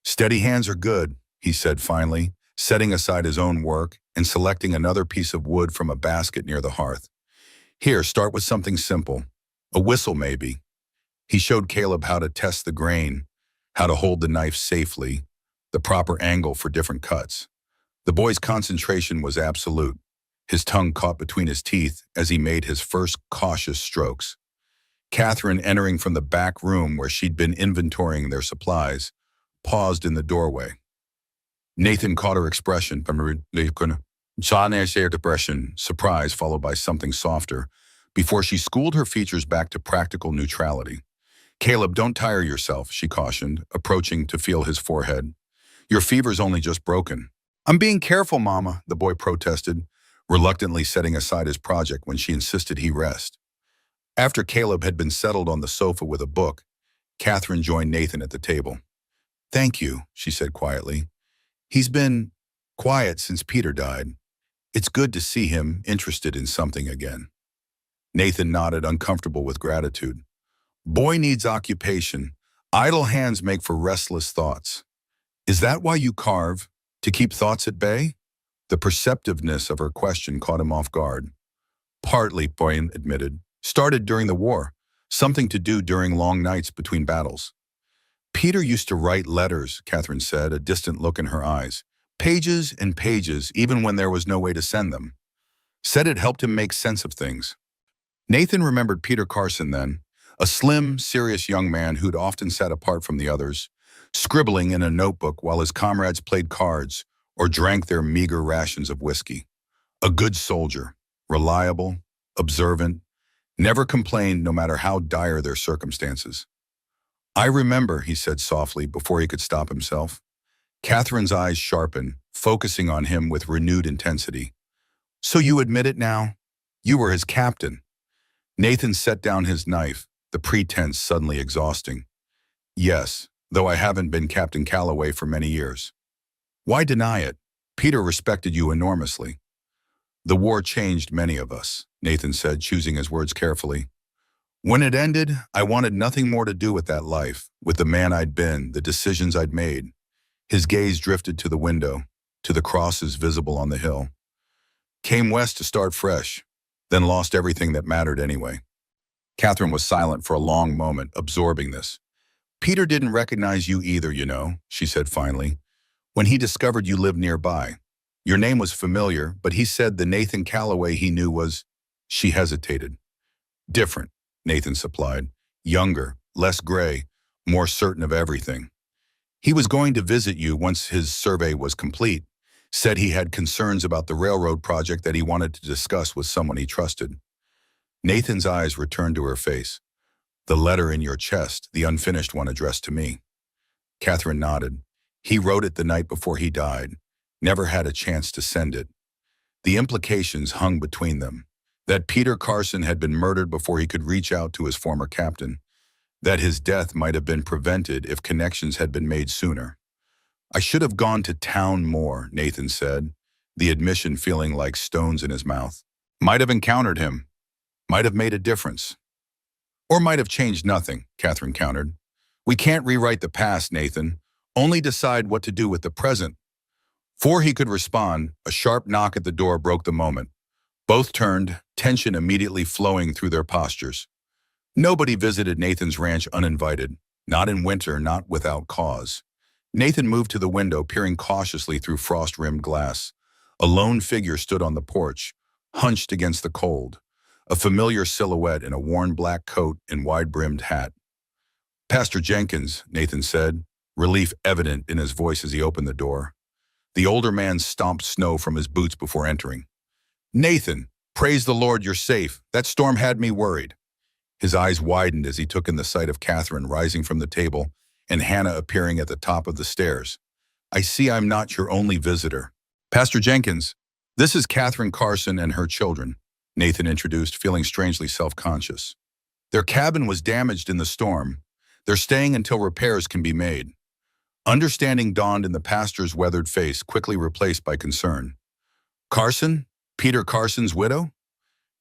"Steady hands are good," he said finally, setting aside his own work and selecting another piece of wood from a basket near the hearth. "Here, start with something simple. A whistle, maybe." He showed Caleb how to test the grain, how to hold the knife safely, the proper angle for different cuts. The boy's concentration was absolute, his tongue caught between his teeth as he made his first cautious strokes. Catherine, entering from the back room where she'd been inventorying their supplies, paused in the doorway. Nathan caught her expression. Jana's air depression, surprise followed by something softer, before she schooled her features back to practical neutrality. Caleb, don't tire yourself, she cautioned, approaching to feel his forehead. Your fever's only just broken. I'm being careful, Mama, the boy protested, reluctantly setting aside his project when she insisted he rest. After Caleb had been settled on the sofa with a book, Catherine joined Nathan at the table. Thank you, she said quietly. He's been quiet since Peter died. It's good to see him interested in something again. Nathan nodded, uncomfortable with gratitude. Boy needs occupation. Idle hands make for restless thoughts. Is that why you carve? To keep thoughts at bay? The perceptiveness of her question caught him off guard. Partly, Boyne admitted. Started during the war. Something to do during long nights between battles. Peter used to write letters, Catherine said, a distant look in her eyes. Pages and pages, even when there was no way to send them. Said it helped him make sense of things. Nathan remembered Peter Carson then, a slim, serious young man who'd often sat apart from the others, scribbling in a notebook while his comrades played cards or drank their meager rations of whiskey. A good soldier, reliable, observant, never complained no matter how dire their circumstances. I remember, he said softly before he could stop himself. Catherine's eyes sharpened, focusing on him with renewed intensity. So you admit it now? You were his captain. Nathan set down his knife, the pretense suddenly exhausting. Yes, though I haven't been Captain Calloway for many years. Why deny it? Peter respected you enormously. The war changed many of us, Nathan said, choosing his words carefully. When it ended, I wanted nothing more to do with that life, with the man I'd been, the decisions I'd made. His gaze drifted to the window, to the crosses visible on the hill. Came west to start fresh, then lost everything that mattered anyway. Catherine was silent for a long moment, absorbing this. Peter didn't recognize you either, you know, she said finally, when he discovered you lived nearby. Your name was familiar, but he said the Nathan Calloway he knew was... She hesitated. Different, Nathan supplied. Younger, less gray, more certain of everything. He was going to visit you once his survey was complete, said he had concerns about the railroad project that he wanted to discuss with someone he trusted. Nathan's eyes returned to her face. The letter in your chest, the unfinished one addressed to me. Catherine nodded. He wrote it the night before he died. Never had a chance to send it. The implications hung between them. That Peter Carson had been murdered before he could reach out to his former captain. That his death might have been prevented if connections had been made sooner. I should have gone to town more, Nathan said, the admission feeling like stones in his mouth. Might have encountered him. Might have made a difference. Or might have changed nothing, Catherine countered. We can't rewrite the past, Nathan. Only decide what to do with the present. Before he could respond, a sharp knock at the door broke the moment. Both turned, tension immediately flowing through their postures. Nobody visited Nathan's ranch uninvited, not in winter, not without cause. Nathan moved to the window, peering cautiously through frost-rimmed glass. A lone figure stood on the porch, hunched against the cold, a familiar silhouette in a worn black coat and wide-brimmed hat. Pastor Jenkins, Nathan said, relief evident in his voice as he opened the door. The older man stomped snow from his boots before entering. Nathan, praise the Lord you're safe. That storm had me worried. His eyes widened as he took in the sight of Catherine rising from the table and Hannah appearing at the top of the stairs. I see I'm not your only visitor. Pastor Jenkins, this is Catherine Carson and her children, Nathan introduced, feeling strangely self-conscious. Their cabin was damaged in the storm. They're staying until repairs can be made. Understanding dawned in the pastor's weathered face, quickly replaced by concern. Carson? Peter Carson's widow?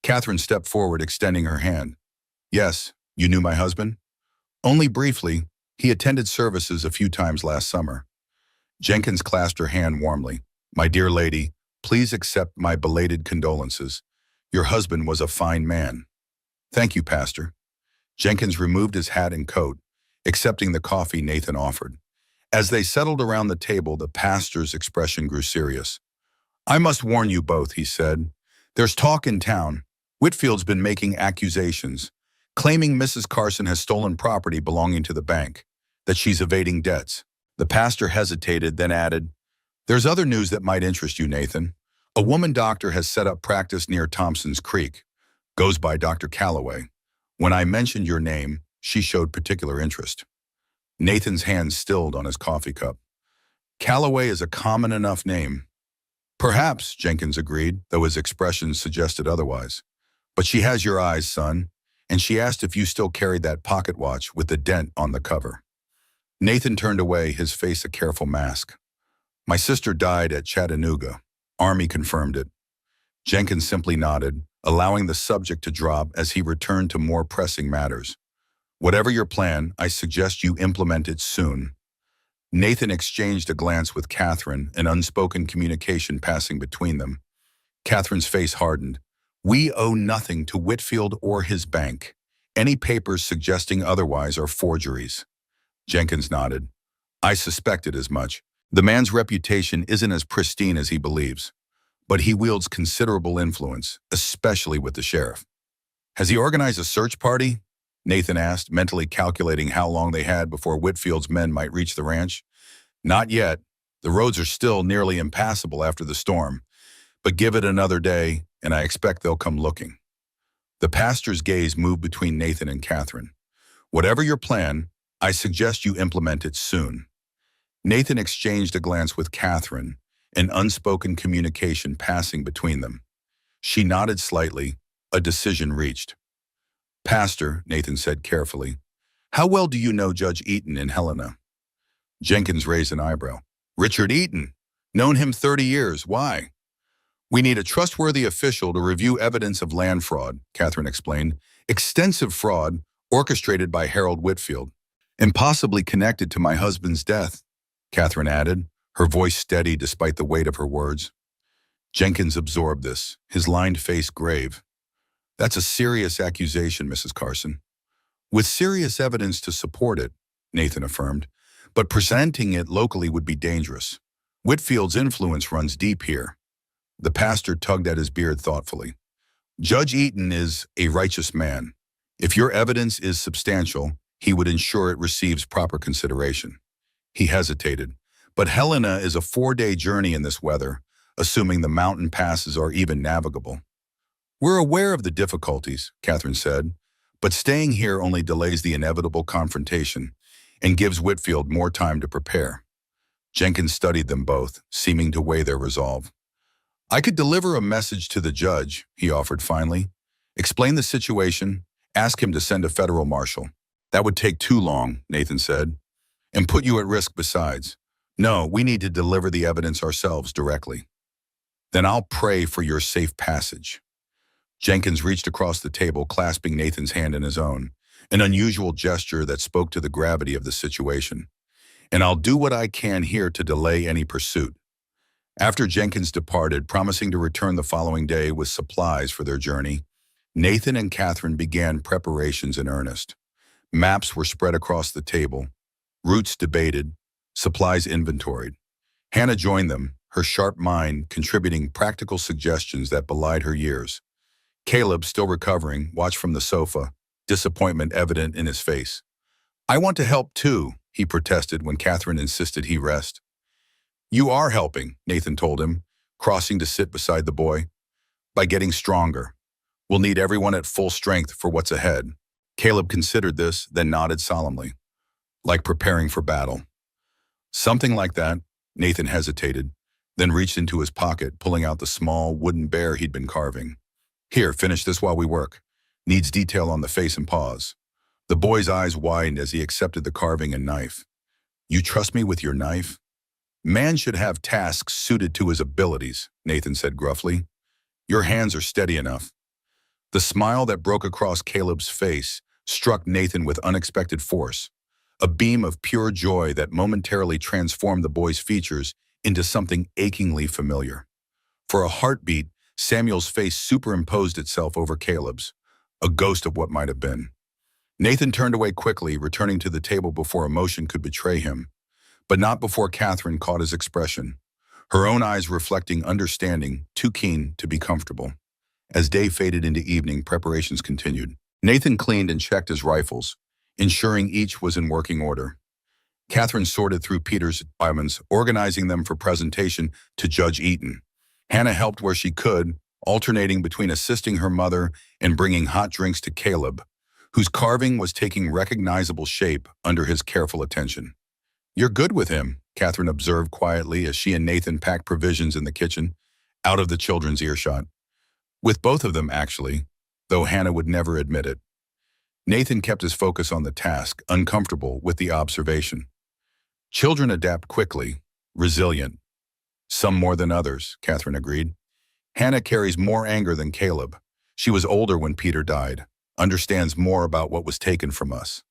Catherine stepped forward, extending her hand. Yes, you knew my husband? Only briefly. He attended services a few times last summer. Jenkins clasped her hand warmly. My dear lady, please accept my belated condolences. Your husband was a fine man. Thank you, Pastor. Jenkins removed his hat and coat, accepting the coffee Nathan offered. As they settled around the table, the pastor's expression grew serious. I must warn you both, he said. There's talk in town. Whitfield's been making accusations, claiming Mrs. Carson has stolen property belonging to the bank, that she's evading debts. The pastor hesitated, then added, There's other news that might interest you, Nathan. A woman doctor has set up practice near Thompson's Creek, goes by Dr. Calloway. When I mentioned your name, she showed particular interest. Nathan's hand stilled on his coffee cup. Calloway is a common enough name. Perhaps, Jenkins agreed, though his expression suggested otherwise. But she has your eyes, son, and she asked if you still carried that pocket watch with the dent on the cover. Nathan turned away, his face a careful mask. My sister died at Chattanooga. Army confirmed it. Jenkins simply nodded, allowing the subject to drop as he returned to more pressing matters. Whatever your plan, I suggest you implement it soon. Nathan exchanged a glance with Catherine, an unspoken communication passing between them. Catherine's face hardened. We owe nothing to Whitfield or his bank. Any papers suggesting otherwise are forgeries. Jenkins nodded. I suspected as much. The man's reputation isn't as pristine as he believes, but he wields considerable influence, especially with the sheriff. Has he organized a search party? Nathan asked, mentally calculating how long they had before Whitfield's men might reach the ranch. Not yet. The roads are still nearly impassable after the storm, but give it another day, and I expect they'll come looking. The pastor's gaze moved between Nathan and Catherine. Whatever your plan, I suggest you implement it soon. Nathan exchanged a glance with Catherine, an unspoken communication passing between them. She nodded slightly, a decision reached. Pastor, Nathan said carefully, how well do you know Judge Eaton in Helena? Jenkins raised an eyebrow. Richard Eaton. Known him 30 years. Why? We need a trustworthy official to review evidence of land fraud, Catherine explained. Extensive fraud orchestrated by Harold Whitfield, and possibly connected to my husband's death, Catherine added, her voice steady despite the weight of her words. Jenkins absorbed this, his lined face grave. That's a serious accusation, Mrs. Carson. With serious evidence to support it, Nathan affirmed, but presenting it locally would be dangerous. Whitfield's influence runs deep here. The pastor tugged at his beard thoughtfully. Judge Eaton is a righteous man. If your evidence is substantial, he would ensure it receives proper consideration. He hesitated. But Helena is a 4-day journey in this weather, assuming the mountain passes are even navigable. We're aware of the difficulties, Catherine said, but staying here only delays the inevitable confrontation and gives Whitfield more time to prepare. Jenkins studied them both, seeming to weigh their resolve. I could deliver a message to the judge, he offered finally. Explain the situation, ask him to send a federal marshal. That would take too long, Nathan said, and put you at risk besides. No, we need to deliver the evidence ourselves directly. Then I'll pray for your safe passage. Jenkins reached across the table, clasping Nathan's hand in his own, an unusual gesture that spoke to the gravity of the situation. And I'll do what I can here to delay any pursuit. After Jenkins departed, promising to return the following day with supplies for their journey, Nathan and Catherine began preparations in earnest. Maps were spread across the table, routes debated, supplies inventoried. Hannah joined them, her sharp mind contributing practical suggestions that belied her years. Caleb, still recovering, watched from the sofa, disappointment evident in his face. I want to help too, he protested when Catherine insisted he rest. You are helping, Nathan told him, crossing to sit beside the boy. By getting stronger. We'll need everyone at full strength for what's ahead. Caleb considered this, then nodded solemnly. Like preparing for battle. Something like that, Nathan hesitated, then reached into his pocket, pulling out the small wooden bear he'd been carving. Here, finish this while we work. Needs detail on the face and paws. The boy's eyes widened as he accepted the carving and knife. You trust me with your knife? Man should have tasks suited to his abilities, Nathan said gruffly. Your hands are steady enough. The smile that broke across Caleb's face struck Nathan with unexpected force, a beam of pure joy that momentarily transformed the boy's features into something achingly familiar. For a heartbeat, Samuel's face superimposed itself over Caleb's, a ghost of what might have been. Nathan turned away quickly, returning to the table before emotion could betray him, but not before Catherine caught his expression, her own eyes reflecting understanding, too keen to be comfortable. As day faded into evening, preparations continued. Nathan cleaned and checked his rifles, ensuring each was in working order. Catherine sorted through Peter's diamonds, organizing them for presentation to Judge Eaton. Hannah helped where she could, alternating between assisting her mother and bringing hot drinks to Caleb, whose carving was taking recognizable shape under his careful attention. "You're good with him," Catherine observed quietly as she and Nathan packed provisions in the kitchen, out of the children's earshot. With both of them, actually, though Hannah would never admit it. Nathan kept his focus on the task, uncomfortable with the observation. Children adapt quickly, resilient. Some more than others, Catherine agreed. Hannah carries more anger than Caleb. She was older when Peter died, understands more about what was taken from us.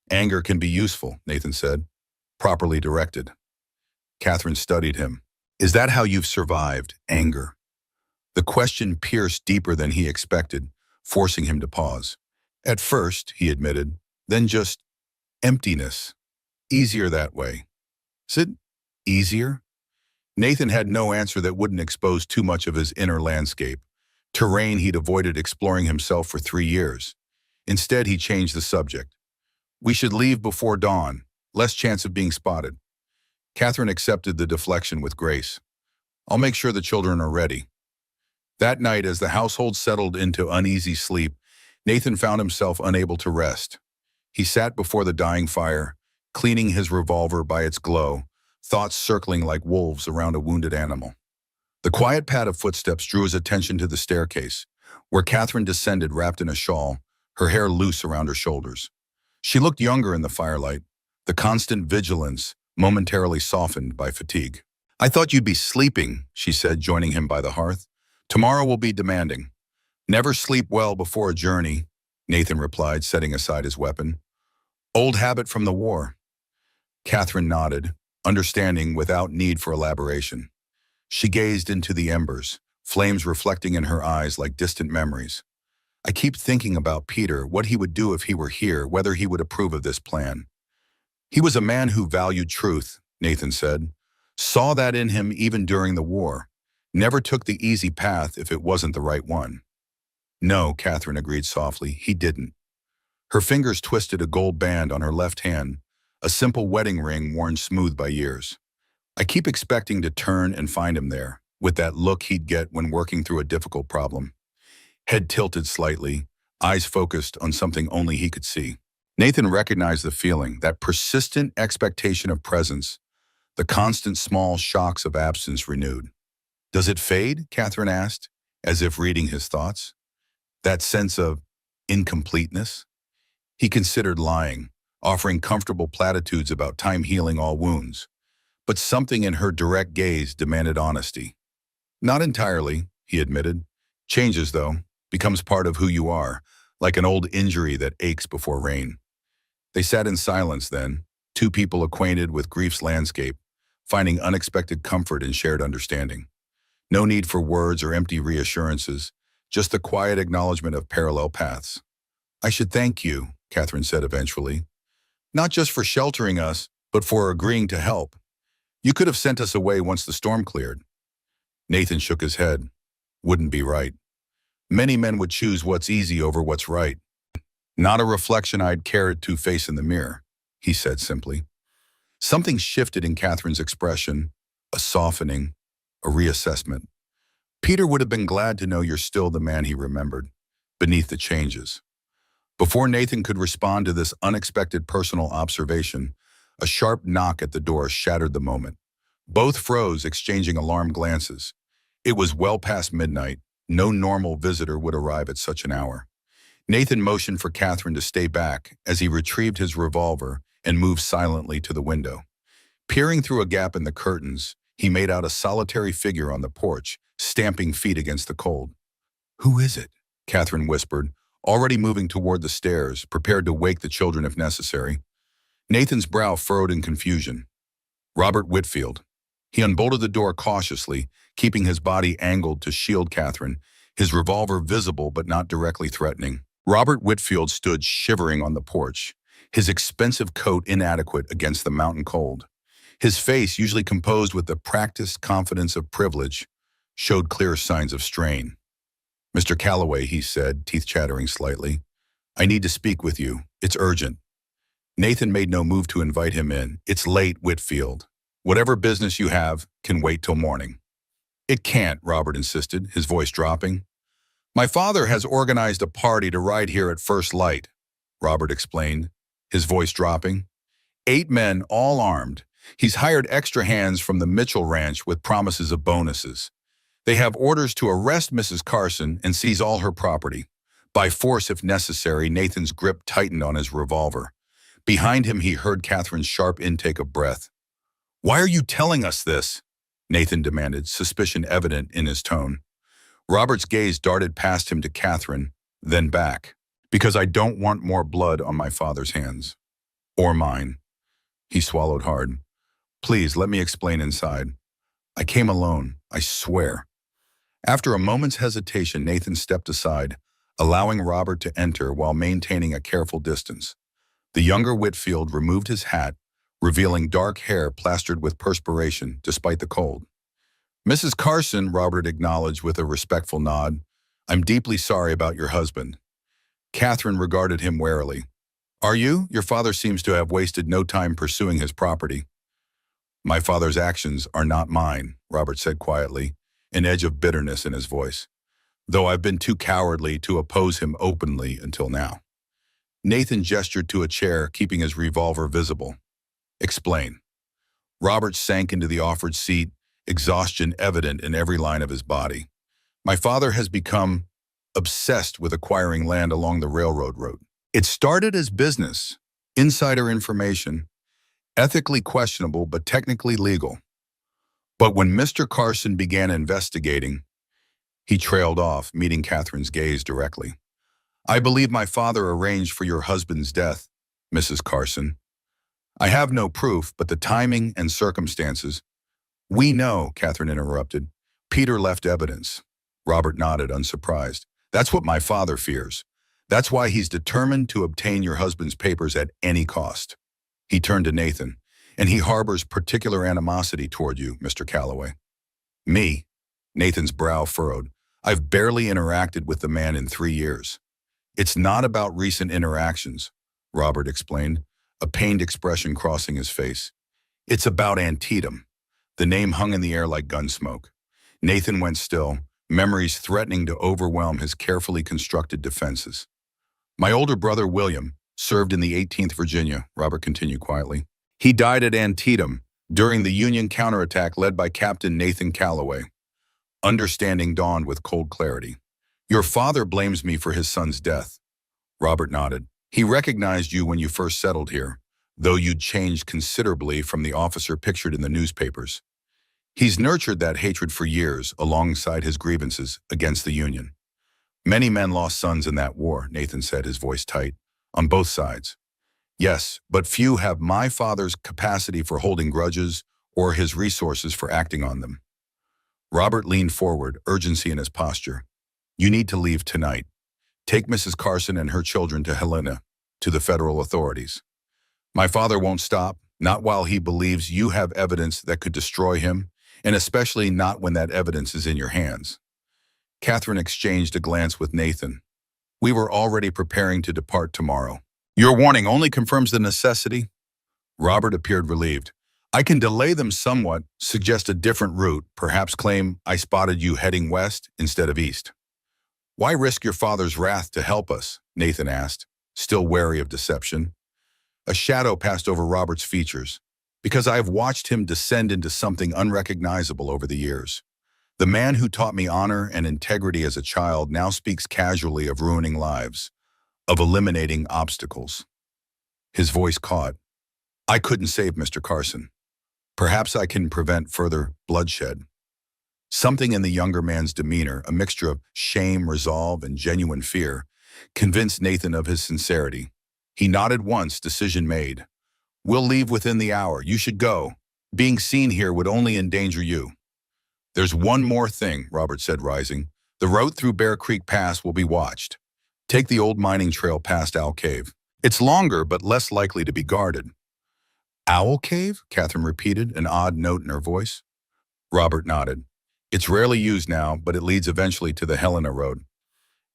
Anger can be useful, Nathan said, properly directed. Catherine studied him. Is that how you've survived anger? The question pierced deeper than he expected, forcing him to pause. At first, he admitted, then just emptiness. Easier that way. Is it easier? Nathan had no answer that wouldn't expose too much of his inner landscape, terrain he'd avoided exploring himself for 3 years. Instead, he changed the subject. We should leave before dawn, less chance of being spotted. Catherine accepted the deflection with grace. I'll make sure the children are ready. That night, as the household settled into uneasy sleep, Nathan found himself unable to rest. He sat before the dying fire, cleaning his revolver by its glow, thoughts circling like wolves around a wounded animal. The quiet pad of footsteps drew his attention to the staircase, where Catherine descended wrapped in a shawl, her hair loose around her shoulders. She looked younger in the firelight, the constant vigilance momentarily softened by fatigue. I thought you'd be sleeping, she said, joining him by the hearth. Tomorrow will be demanding. Never sleep well before a journey, Nathan replied, setting aside his weapon. Old habit from the war. Catherine nodded, understanding without need for elaboration. She gazed into the embers, flames reflecting in her eyes like distant memories. I keep thinking about Peter, what he would do if he were here, whether he would approve of this plan. He was a man who valued truth, Nathan said. Saw that in him even during the war. Never took the easy path if it wasn't the right one. No, Catherine agreed softly, he didn't. Her fingers twisted a gold band on her left hand, a simple wedding ring worn smooth by years. I keep expecting to turn and find him there, with that look he'd get when working through a difficult problem. Head tilted slightly, eyes focused on something only he could see. Nathan recognized the feeling, that persistent expectation of presence, the constant small shocks of absence renewed. Does it fade? Catherine asked, as if reading his thoughts. That sense of incompleteness? He considered lying, offering comfortable platitudes about time healing all wounds. But something in her direct gaze demanded honesty. Not entirely, he admitted. Changes, though, becomes part of who you are, like an old injury that aches before rain. They sat in silence then, two people acquainted with grief's landscape, finding unexpected comfort in shared understanding. No need for words or empty reassurances, just the quiet acknowledgement of parallel paths. I should thank you, Catherine said eventually. Not just for sheltering us, but for agreeing to help. You could have sent us away once the storm cleared. Nathan shook his head. Wouldn't be right. Many men would choose what's easy over what's right. Not a reflection I'd care to face in the mirror, he said simply. Something shifted in Catherine's expression, a softening, a reassessment. Peter would have been glad to know you're still the man he remembered, beneath the changes. Before Nathan could respond to this unexpected personal observation, a sharp knock at the door shattered the moment. Both froze, exchanging alarmed glances. It was well past midnight. No normal visitor would arrive at such an hour. Nathan motioned for Catherine to stay back as he retrieved his revolver and moved silently to the window. Peering through a gap in the curtains, he made out a solitary figure on the porch, stamping feet against the cold. Who is it? Catherine whispered, already moving toward the stairs, prepared to wake the children if necessary. Nathan's brow furrowed in confusion. Robert Whitfield. He unbolted the door cautiously, keeping his body angled to shield Catherine, his revolver visible but not directly threatening. Robert Whitfield stood shivering on the porch, his expensive coat inadequate against the mountain cold. His face, usually composed with the practiced confidence of privilege, showed clear signs of strain. Mr. Calloway, he said, teeth chattering slightly. I need to speak with you. It's urgent. Nathan made no move to invite him in. It's late, Whitfield. Whatever business you have can wait till morning. It can't, Robert insisted, his voice dropping. My father has organized a party to ride here at first light, Robert explained, his voice dropping. 8 men, all armed. He's hired extra hands from the Mitchell Ranch with promises of bonuses. They have orders to arrest Mrs. Carson and seize all her property. By force if necessary, Nathan's grip tightened on his revolver. Behind him, he heard Catherine's sharp intake of breath. Why are you telling us this? Nathan demanded, suspicion evident in his tone. Robert's gaze darted past him to Catherine, then back. Because I don't want more blood on my father's hands. Or mine. He swallowed hard. Please, let me explain inside. I came alone, I swear. After a moment's hesitation, Nathan stepped aside, allowing Robert to enter while maintaining a careful distance. The younger Whitfield removed his hat, revealing dark hair plastered with perspiration despite the cold. Mrs. Carson, Robert acknowledged with a respectful nod. I'm deeply sorry about your husband. Catherine regarded him warily. Are you? Your father seems to have wasted no time pursuing his property. My father's actions are not mine, Robert said quietly, an edge of bitterness in his voice, though I've been too cowardly to oppose him openly until now. Nathan gestured to a chair, keeping his revolver visible. Explain. Robert sank into the offered seat, exhaustion evident in every line of his body. My father has become obsessed with acquiring land along the railroad route. It started as business, insider information, ethically questionable but technically legal. But when Mr. Carson began investigating, he trailed off, meeting Catherine's gaze directly. I believe my father arranged for your husband's death, Mrs. Carson. I have no proof, but the timing and circumstances. We know, Catherine interrupted. Peter left evidence. Robert nodded, unsurprised. That's what my father fears. That's why he's determined to obtain your husband's papers at any cost. He turned to Nathan, and he harbors particular animosity toward you, Mr. Calloway. Me? Nathan's brow furrowed. I've barely interacted with the man in 3 years. It's not about recent interactions, Robert explained, a pained expression crossing his face. It's about Antietam. The name hung in the air like gun smoke. Nathan went still, memories threatening to overwhelm his carefully constructed defenses. My older brother, William, served in the 18th Virginia, Robert continued quietly. He died at Antietam during the Union counterattack led by Captain Nathan Calloway. Understanding dawned with cold clarity. Your father blames me for his son's death. Robert nodded. He recognized you when you first settled here, though you'd changed considerably from the officer pictured in the newspapers. He's nurtured that hatred for years alongside his grievances against the Union. Many men lost sons in that war, Nathan said, his voice tight, on both sides. Yes, but few have my father's capacity for holding grudges or his resources for acting on them. Robert leaned forward, urgency in his posture. You need to leave tonight. Take Mrs. Carson and her children to Helena, to the federal authorities. My father won't stop, not while he believes you have evidence that could destroy him, and especially not when that evidence is in your hands. Catherine exchanged a glance with Nathan. We were already preparing to depart tomorrow. Your warning only confirms the necessity. Robert appeared relieved. I can delay them somewhat, suggest a different route, perhaps claim I spotted you heading west instead of east. Why risk your father's wrath to help us? Nathan asked, still wary of deception. A shadow passed over Robert's features, because I have watched him descend into something unrecognizable over the years. The man who taught me honor and integrity as a child now speaks casually of ruining lives, of eliminating obstacles. His voice caught. I couldn't save Mr. Carson. Perhaps I can prevent further bloodshed. Something in the younger man's demeanor, a mixture of shame, resolve, and genuine fear, convinced Nathan of his sincerity. He nodded once, decision made. We'll leave within the hour. You should go. Being seen here would only endanger you. There's one more thing, Robert said, rising. The route through Bear Creek Pass will be watched. Take the old mining trail past Owl Cave. It's longer, but less likely to be guarded. Owl Cave? Catherine repeated, an odd note in her voice. Robert nodded. It's rarely used now, but it leads eventually to the Helena Road.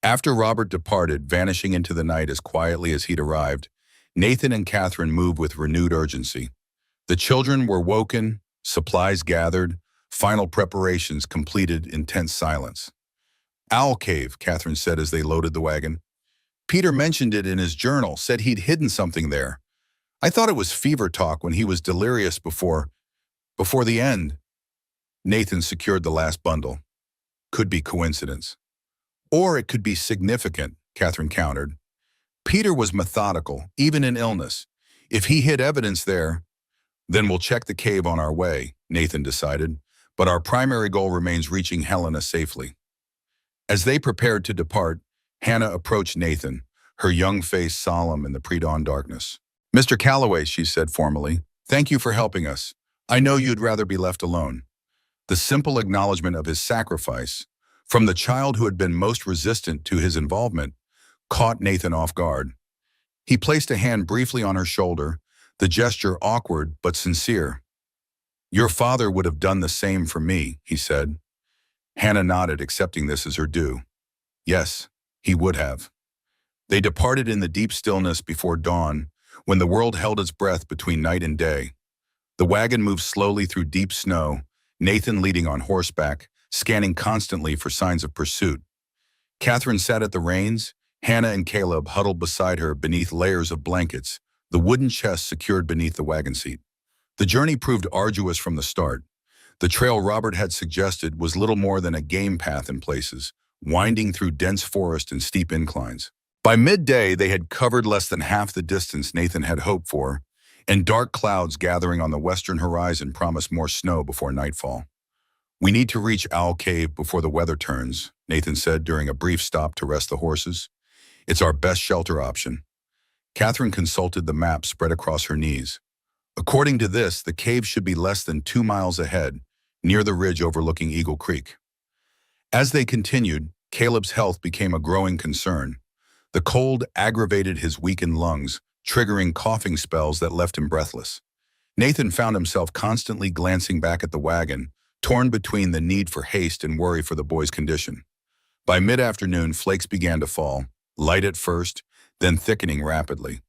After Robert departed, vanishing into the night as quietly as he'd arrived, Nathan and Catherine moved with renewed urgency. The children were woken, supplies gathered, final preparations completed in tense silence. Owl Cave, Catherine said as they loaded the wagon. Peter mentioned it in his journal, said he'd hidden something there. I thought it was fever talk when he was delirious before the end. Nathan secured the last bundle. Could be coincidence. Or it could be significant, Catherine countered. Peter was methodical, even in illness. If he hid evidence there, then we'll check the cave on our way, Nathan decided. But our primary goal remains reaching Helena safely. As they prepared to depart, Hannah approached Nathan, her young face solemn in the pre-dawn darkness. Mr. Calloway, she said formally, thank you for helping us. I know you'd rather be left alone. The simple acknowledgement of his sacrifice, from the child who had been most resistant to his involvement, caught Nathan off guard. He placed a hand briefly on her shoulder, the gesture awkward but sincere. Your father would have done the same for me, he said. Hannah nodded, accepting this as her due. Yes, he would have. They departed in the deep stillness before dawn, when the world held its breath between night and day. The wagon moved slowly through deep snow, Nathan leading on horseback, scanning constantly for signs of pursuit. Catherine sat at the reins, Hannah and Caleb huddled beside her beneath layers of blankets, the wooden chest secured beneath the wagon seat. The journey proved arduous from the start. The trail Robert had suggested was little more than a game path in places, winding through dense forest and steep inclines. By midday, they had covered less than half the distance Nathan had hoped for, and dark clouds gathering on the western horizon promised more snow before nightfall. We need to reach Owl Cave before the weather turns, Nathan said during a brief stop to rest the horses. It's our best shelter option. Catherine consulted the map spread across her knees. According to this, the cave should be less than 2 miles ahead, near the ridge overlooking Eagle Creek. As they continued, Caleb's health became a growing concern. The cold aggravated his weakened lungs, triggering coughing spells that left him breathless. Nathan found himself constantly glancing back at the wagon, torn between the need for haste and worry for the boy's condition. By mid-afternoon, flakes began to fall, light at first, then thickening rapidly.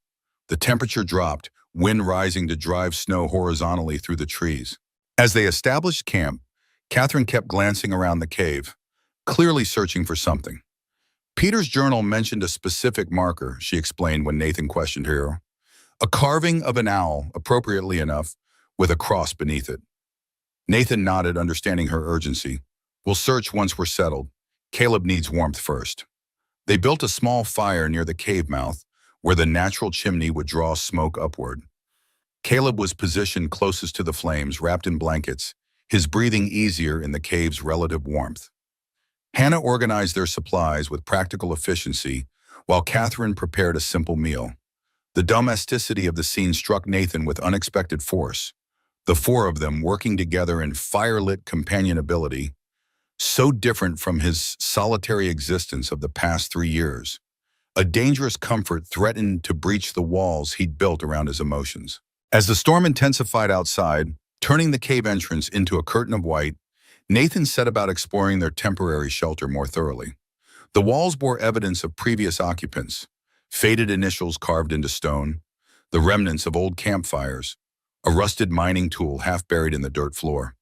The temperature dropped, wind rising to drive snow horizontally through the trees. As they established camp, Catherine kept glancing around the cave, clearly searching for something. Peter's journal mentioned a specific marker, she explained when Nathan questioned her. A carving of an owl, appropriately enough, with a cross beneath it. Nathan nodded, understanding her urgency. We'll search once we're settled. Caleb needs warmth first. They built a small fire near the cave mouth, where the natural chimney would draw smoke upward. Caleb was positioned closest to the flames, wrapped in blankets, his breathing easier in the cave's relative warmth. Hannah organized their supplies with practical efficiency, while Catherine prepared a simple meal. The domesticity of the scene struck Nathan with unexpected force. The four of them working together in firelit companionability, so different from his solitary existence of the past 3 years. A dangerous comfort threatened to breach the walls he'd built around his emotions. As the storm intensified outside, turning the cave entrance into a curtain of white, Nathan set about exploring their temporary shelter more thoroughly. The walls bore evidence of previous occupants, faded initials carved into stone, the remnants of old campfires, a rusted mining tool half buried in the dirt floor.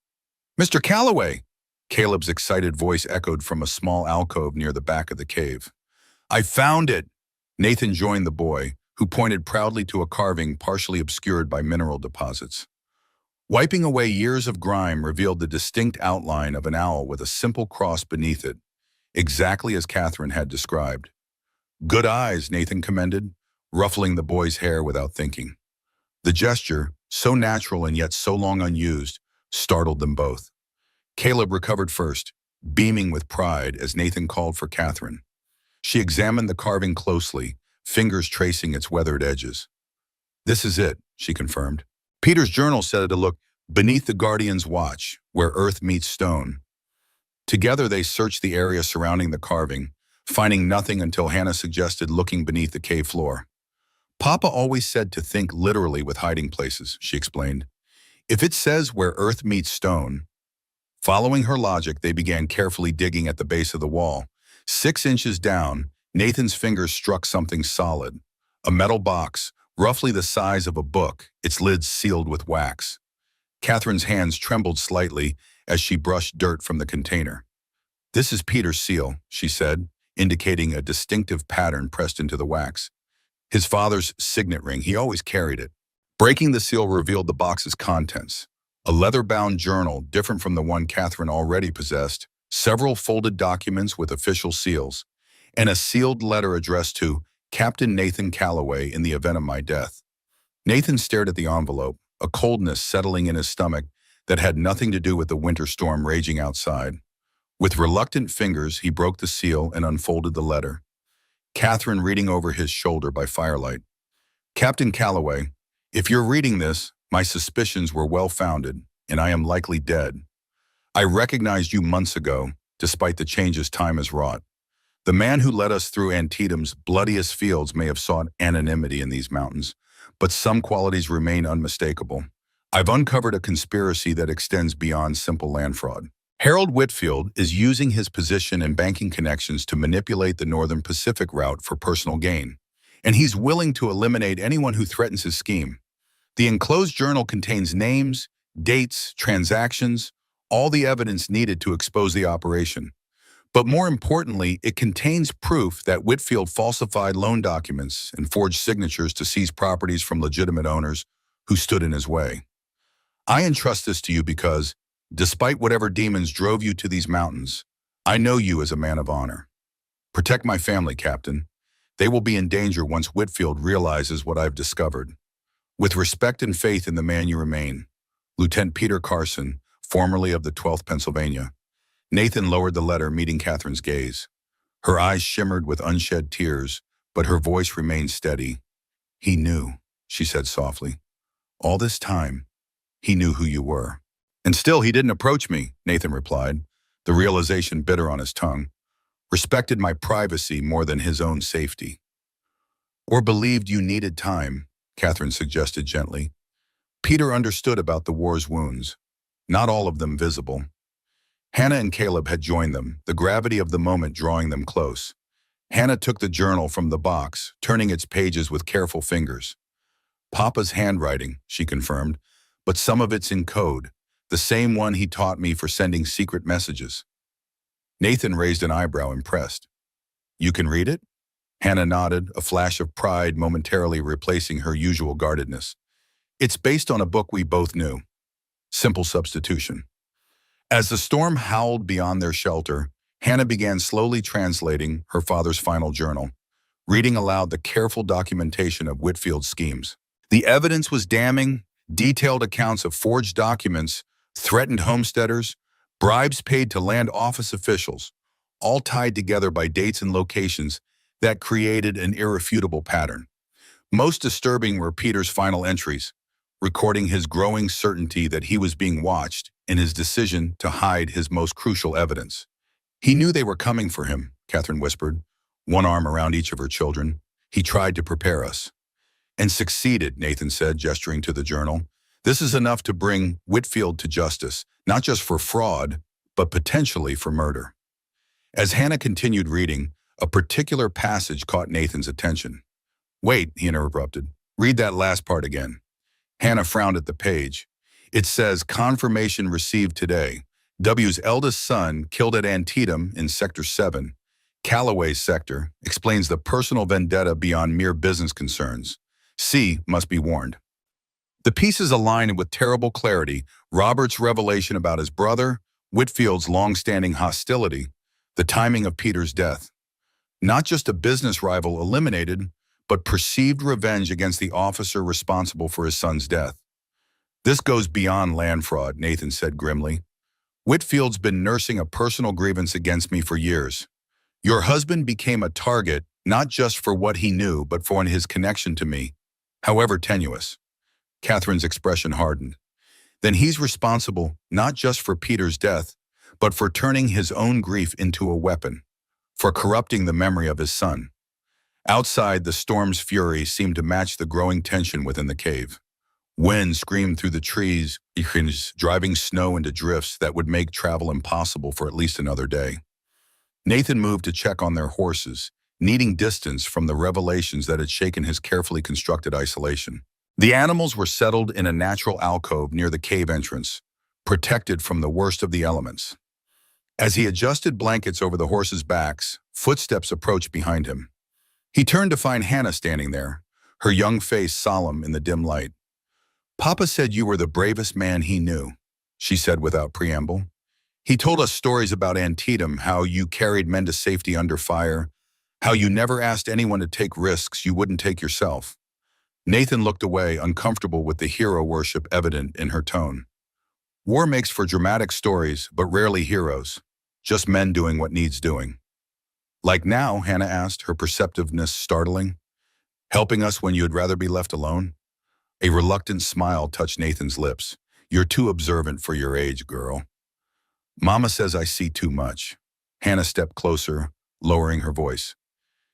Mr. Calloway! Caleb's excited voice echoed from a small alcove near the back of the cave. I found it! Nathan joined the boy, who pointed proudly to a carving partially obscured by mineral deposits. Wiping away years of grime revealed the distinct outline of an owl with a simple cross beneath it, exactly as Catherine had described. Good eyes, Nathan commended, ruffling the boy's hair without thinking. The gesture, so natural and yet so long unused, startled them both. Caleb recovered first, beaming with pride as Nathan called for Catherine. She examined the carving closely, fingers tracing its weathered edges. This is it, she confirmed. Peter's journal said it to look beneath the Guardian's watch, where earth meets stone. Together they searched the area surrounding the carving, finding nothing until Hannah suggested looking beneath the cave floor. Papa always said to think literally with hiding places, she explained. If it says where earth meets stone. Following her logic, they began carefully digging at the base of the wall. 6 inches down, Nathan's fingers struck something solid. A metal box, roughly the size of a book, its lids sealed with wax. Catherine's hands trembled slightly as she brushed dirt from the container. "This is Peter's seal," she said, indicating a distinctive pattern pressed into the wax. His father's signet ring, he always carried it. Breaking the seal revealed the box's contents. A leather-bound journal different from the one Catherine already possessed, several folded documents with official seals, and a sealed letter addressed to Captain Nathan Calloway in the event of my death. Nathan stared at the envelope, a coldness settling in his stomach that had nothing to do with the winter storm raging outside. With reluctant fingers, he broke the seal and unfolded the letter. Catherine reading over his shoulder by firelight. "Captain Calloway, if you're reading this, my suspicions were well-founded, and I am likely dead. I recognized you months ago, despite the changes time has wrought. The man who led us through Antietam's bloodiest fields may have sought anonymity in these mountains, but some qualities remain unmistakable. I've uncovered a conspiracy that extends beyond simple land fraud. Harold Whitfield is using his position and banking connections to manipulate the Northern Pacific route for personal gain, and he's willing to eliminate anyone who threatens his scheme. The enclosed journal contains names, dates, transactions, all the evidence needed to expose the operation. But more importantly, it contains proof that Whitfield falsified loan documents and forged signatures to seize properties from legitimate owners who stood in his way. I entrust this to you because, despite whatever demons drove you to these mountains, I know you as a man of honor. Protect my family, Captain. They will be in danger once Whitfield realizes what I've discovered. With respect and faith in the man you remain, Lieutenant Peter Carson, formerly of the 12th Pennsylvania." Nathan lowered the letter, meeting Catherine's gaze. Her eyes shimmered with unshed tears, but her voice remained steady. "He knew," she said softly. "All this time, he knew who you were." "And still he didn't approach me," Nathan replied, the realization bitter on his tongue. "Respected my privacy more than his own safety." "Or believed you needed time," Catherine suggested gently. Peter understood about the war's wounds, not all of them visible. Hannah and Caleb had joined them, the gravity of the moment drawing them close. Hannah took the journal from the box, turning its pages with careful fingers. "Papa's handwriting," she confirmed, "but some of it's in code, the same one he taught me for sending secret messages." Nathan raised an eyebrow, impressed. "You can read it?" Hannah nodded, a flash of pride momentarily replacing her usual guardedness. "It's based on a book we both knew. Simple substitution." As the storm howled beyond their shelter, Hannah began slowly translating her father's final journal, reading aloud the careful documentation of Whitfield's schemes. The evidence was damning, detailed accounts of forged documents, threatened homesteaders, bribes paid to land office officials, all tied together by dates and locations that created an irrefutable pattern. Most disturbing were Peter's final entries, recording his growing certainty that he was being watched and his decision to hide his most crucial evidence. "He knew they were coming for him," Catherine whispered, one arm around each of her children. "He tried to prepare us." "And succeeded," Nathan said, gesturing to the journal. "This is enough to bring Whitfield to justice, not just for fraud, but potentially for murder." As Hannah continued reading, a particular passage caught Nathan's attention. "Wait," he interrupted. "Read that last part again." Hannah frowned at the page. "It says, confirmation received today. W's eldest son killed at Antietam in Sector 7. Calloway's sector explains the personal vendetta beyond mere business concerns. C must be warned." The pieces aligned with terrible clarity: Robert's revelation about his brother, Whitfield's long-standing hostility, the timing of Peter's death. Not just a business rival eliminated, but perceived revenge against the officer responsible for his son's death. "This goes beyond land fraud," Nathan said grimly. "Whitfield's been nursing a personal grievance against me for years. Your husband became a target not just for what he knew, but for his connection to me, however tenuous." Catherine's expression hardened. "Then he's responsible not just for Peter's death, but for turning his own grief into a weapon, for corrupting the memory of his son." Outside, the storm's fury seemed to match the growing tension within the cave. Wind screamed through the trees, driving snow into drifts that would make travel impossible for at least another day. Nathan moved to check on their horses, needing distance from the revelations that had shaken his carefully constructed isolation. The animals were settled in a natural alcove near the cave entrance, protected from the worst of the elements. As he adjusted blankets over the horses' backs, footsteps approached behind him. He turned to find Hannah standing there, her young face solemn in the dim light. "Papa said you were the bravest man he knew," she said without preamble. "He told us stories about Antietam, how you carried men to safety under fire, how you never asked anyone to take risks you wouldn't take yourself." Nathan looked away, uncomfortable with the hero worship evident in her tone. War makes for dramatic stories, but rarely heroes. Just men doing what needs doing. "Like now?" Hannah asked, her perceptiveness startling. "Helping us when you'd rather be left alone?" A reluctant smile touched Nathan's lips. "You're too observant for your age, girl." "Mama says I see too much." Hannah stepped closer, lowering her voice.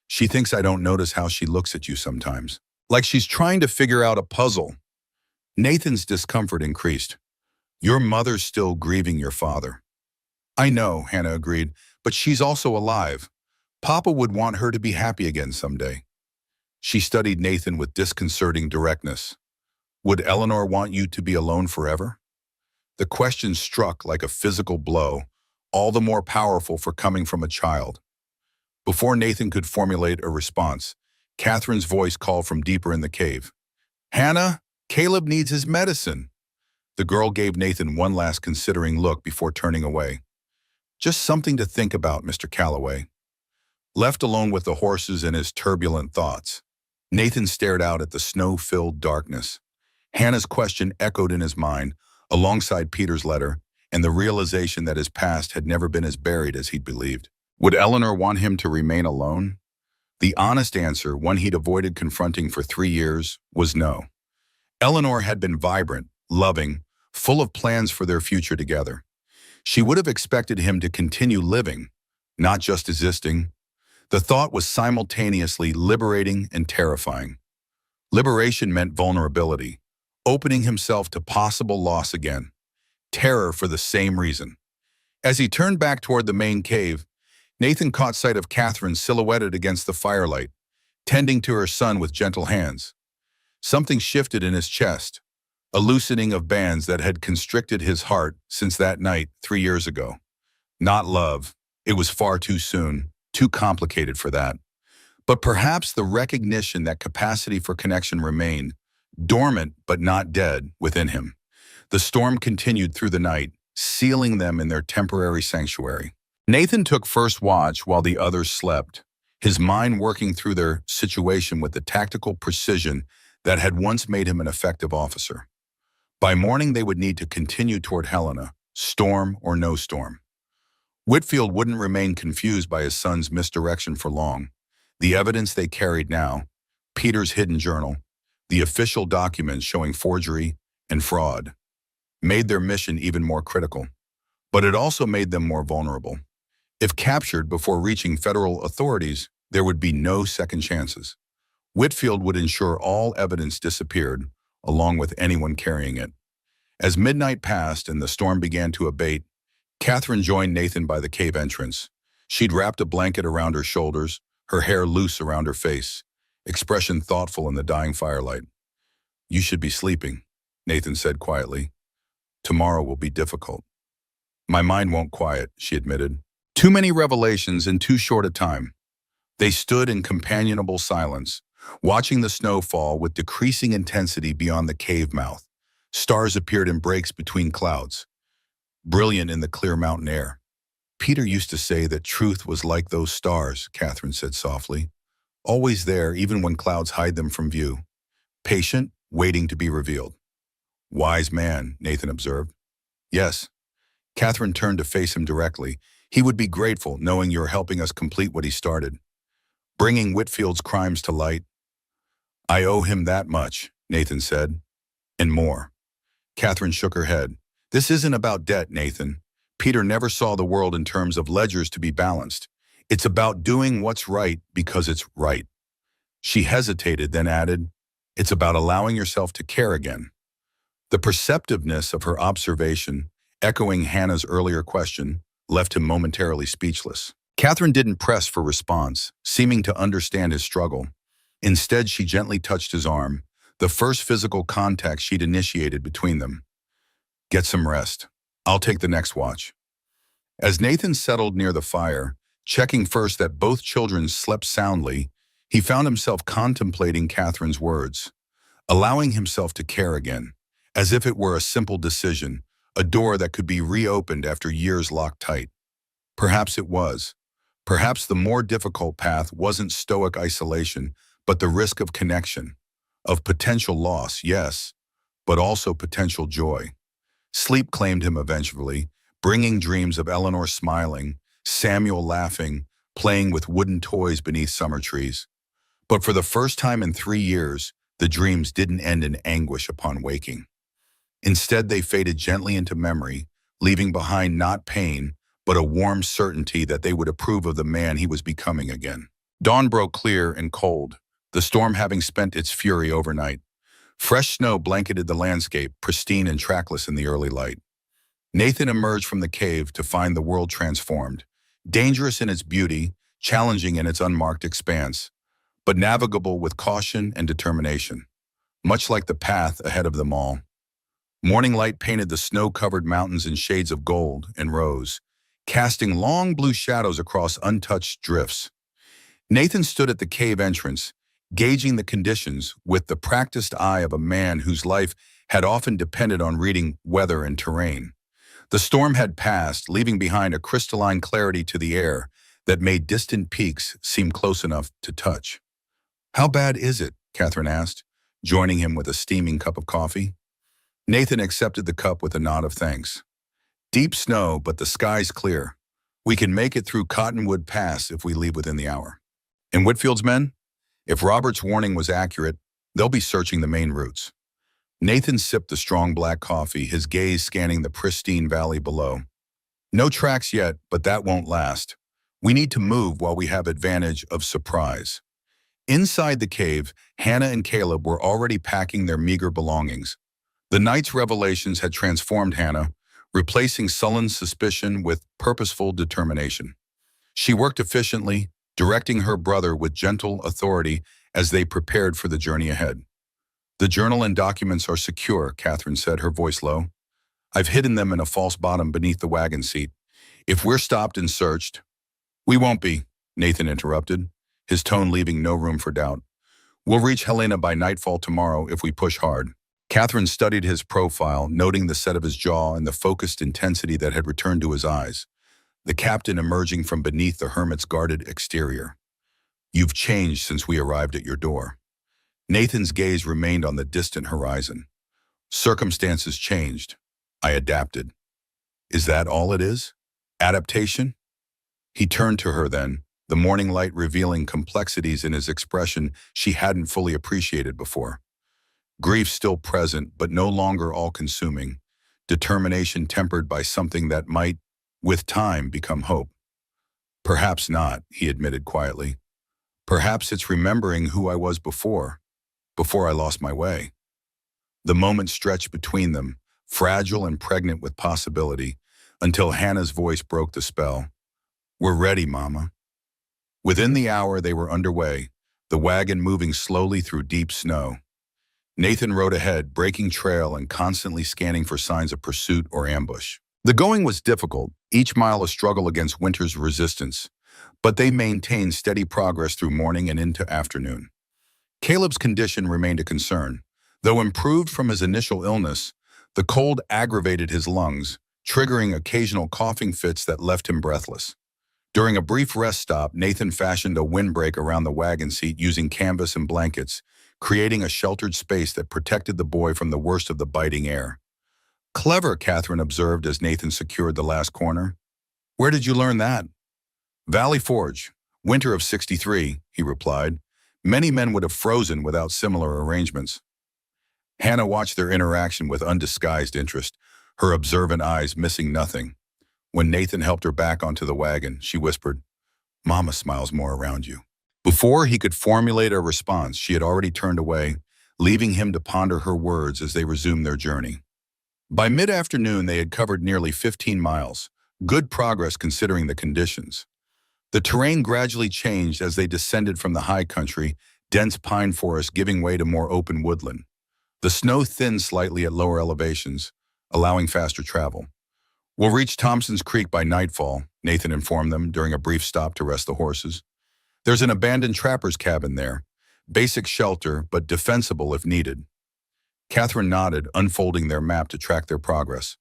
"She thinks I don't notice how she looks at you sometimes. Like she's trying to figure out a puzzle." Nathan's discomfort increased. "Your mother's still grieving your father." "I know," Hannah agreed, "but she's also alive. Papa would want her to be happy again someday." She studied Nathan with disconcerting directness. "Would Eleanor want you to be alone forever?" The question struck like a physical blow, all the more powerful for coming from a child. Before Nathan could formulate a response, Catherine's voice called from deeper in the cave. "Hannah, Caleb needs his medicine." The girl gave Nathan one last considering look before turning away. "Just something to think about, Mr. Calloway." Left alone with the horses and his turbulent thoughts, Nathan stared out at the snow-filled darkness. Hannah's question echoed in his mind, alongside Peter's letter, and the realization that his past had never been as buried as he'd believed. Would Eleanor want him to remain alone? The honest answer, one he'd avoided confronting for 3 years, was no. Eleanor had been vibrant, loving, full of plans for their future together. She would have expected him to continue living, not just existing. The thought was simultaneously liberating and terrifying. Liberation meant vulnerability, opening himself to possible loss again. Terror for the same reason. As he turned back toward the main cave, Nathan caught sight of Catherine silhouetted against the firelight, tending to her son with gentle hands. Something shifted in his chest, a loosening of bands that had constricted his heart since that night 3 years ago. Not love. It was far too soon, too complicated for that. But perhaps the recognition that capacity for connection remained, dormant but not dead, within him. The storm continued through the night, sealing them in their temporary sanctuary. Nathan took first watch while the others slept, his mind working through their situation with the tactical precision that had once made him an effective officer. By morning, they would need to continue toward Helena, storm or no storm. Whitfield wouldn't remain confused by his son's misdirection for long. The evidence they carried now, Peter's hidden journal, the official documents showing forgery and fraud, made their mission even more critical. But it also made them more vulnerable. If captured before reaching federal authorities, there would be no second chances. Whitfield would ensure all evidence disappeared, along with anyone carrying it. As midnight passed and the storm began to abate, Catherine joined Nathan by the cave entrance. She'd wrapped a blanket around her shoulders, her hair loose around her face, expression thoughtful in the dying firelight. "You should be sleeping," Nathan said quietly. "Tomorrow will be difficult." "My mind won't quiet," she admitted. "Too many revelations in too short a time." They stood in companionable silence, watching the snow fall with decreasing intensity beyond the cave mouth. Stars appeared in breaks between clouds, brilliant in the clear mountain air. "Peter used to say that truth was like those stars," Catherine said softly. "Always there, even when clouds hide them from view. Patient, waiting to be revealed." "Wise man," Nathan observed. "Yes." Catherine turned to face him directly. "He would be grateful, knowing you're helping us complete what he started. Bringing Whitfield's crimes to light." "I owe him that much," Nathan said. "And more." Catherine shook her head. "This isn't about debt, Nathan. Peter never saw the world in terms of ledgers to be balanced. It's about doing what's right because it's right." She hesitated, then added, "It's about allowing yourself to care again." The perceptiveness of her observation, echoing Hannah's earlier question, left him momentarily speechless. Catherine didn't press for response, seeming to understand his struggle. Instead, she gently touched his arm, the first physical contact she'd initiated between them. "Get some rest." I'll take the next watch. As Nathan settled near the fire, checking first that both children slept soundly, he found himself contemplating Catherine's words, allowing himself to care again, as if it were a simple decision, a door that could be reopened after years locked tight. Perhaps it was. Perhaps the more difficult path wasn't stoic isolation, but the risk of connection, of potential loss, yes, but also potential joy. Sleep claimed him eventually, bringing dreams of Eleanor smiling, Samuel laughing, playing with wooden toys beneath summer trees. But for the first time in 3 years, the dreams didn't end in anguish upon waking. Instead, they faded gently into memory, leaving behind not pain, but a warm certainty that they would approve of the man he was becoming again. Dawn broke clear and cold, the storm having spent its fury overnight. Fresh snow blanketed the landscape, pristine and trackless in the early light. Nathan emerged from the cave to find the world transformed, dangerous in its beauty, challenging in its unmarked expanse, but navigable with caution and determination, much like the path ahead of them all. Morning light painted the snow-covered mountains in shades of gold and rose, casting long blue shadows across untouched drifts. Nathan stood at the cave entrance, gauging the conditions with the practiced eye of a man whose life had often depended on reading weather and terrain. The storm had passed, leaving behind a crystalline clarity to the air that made distant peaks seem close enough to touch. "How bad is it?" Catherine asked, joining him with a steaming cup of coffee. Nathan accepted the cup with a nod of thanks. "Deep snow, but the sky's clear. We can make it through Cottonwood Pass if we leave within the hour." "And Whitfield's men? If Robert's warning was accurate, they'll be searching the main routes." Nathan sipped the strong black coffee, his gaze scanning the pristine valley below. "No tracks yet, but that won't last. We need to move while we have advantage of surprise." Inside the cave, Hannah and Caleb were already packing their meager belongings. The night's revelations had transformed Hannah, replacing sullen suspicion with purposeful determination. She worked efficiently, directing her brother with gentle authority as they prepared for the journey ahead. "The journal and documents are secure," Catherine said, her voice low. "I've hidden them in a false bottom beneath the wagon seat. If we're stopped and searched—" "We won't be," Nathan interrupted, his tone leaving no room for doubt. "We'll reach Helena by nightfall tomorrow if we push hard." Catherine studied his profile, noting the set of his jaw and the focused intensity that had returned to his eyes, the captain emerging from beneath the hermit's guarded exterior. "You've changed since we arrived at your door." Nathan's gaze remained on the distant horizon. "Circumstances changed. I adapted." "Is that all it is? Adaptation?" He turned to her then, the morning light revealing complexities in his expression she hadn't fully appreciated before. Grief still present, but no longer all-consuming. Determination tempered by something that might, with time, become hope. "Perhaps not," he admitted quietly. "Perhaps it's remembering who I was before I lost my way." The moment stretched between them, fragile and pregnant with possibility, until Hannah's voice broke the spell. "We're ready, Mama." Within the hour they were underway, the wagon moving slowly through deep snow. Nathan rode ahead, breaking trail and constantly scanning for signs of pursuit or ambush. The going was difficult, each mile a struggle against winter's resistance, but they maintained steady progress through morning and into afternoon. Caleb's condition remained a concern. Though improved from his initial illness, the cold aggravated his lungs, triggering occasional coughing fits that left him breathless. During a brief rest stop, Nathan fashioned a windbreak around the wagon seat using canvas and blankets, creating a sheltered space that protected the boy from the worst of the biting air. "Clever," Catherine observed as Nathan secured the last corner. "Where did you learn that?" "Valley Forge, winter of '63, he replied. Many men would have frozen without similar arrangements. Hannah watched their interaction with undisguised interest, her observant eyes missing nothing. When Nathan helped her back onto the wagon, she whispered, "Mama smiles more around you." Before he could formulate a response, she had already turned away, leaving him to ponder her words as they resumed their journey. By mid-afternoon, they had covered nearly 15 miles, good progress considering the conditions. The terrain gradually changed as they descended from the high country, dense pine forest giving way to more open woodland. The snow thinned slightly at lower elevations, allowing faster travel. We'll reach Thompson's Creek by nightfall, Nathan informed them during a brief stop to rest the horses. There's an abandoned trapper's cabin there. Basic shelter, but defensible if needed. Catherine nodded, unfolding their map to track their progress.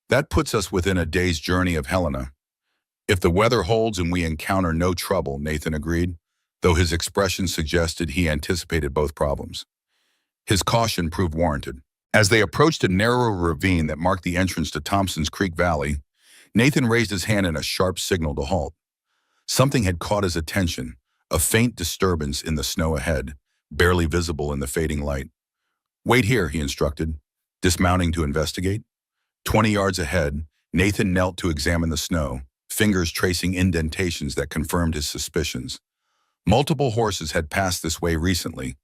That puts us within a day's journey of Helena. If the weather holds and we encounter no trouble, Nathan agreed, though his expression suggested he anticipated both problems. His caution proved warranted. As they approached a narrow ravine that marked the entrance to Thompson's Creek Valley, Nathan raised his hand in a sharp signal to halt. Something had caught his attention, a faint disturbance in the snow ahead, barely visible in the fading light. "Wait here," he instructed, dismounting to investigate. 20 yards ahead, Nathan knelt to examine the snow, fingers tracing indentations that confirmed his suspicions. Multiple horses had passed this way recently,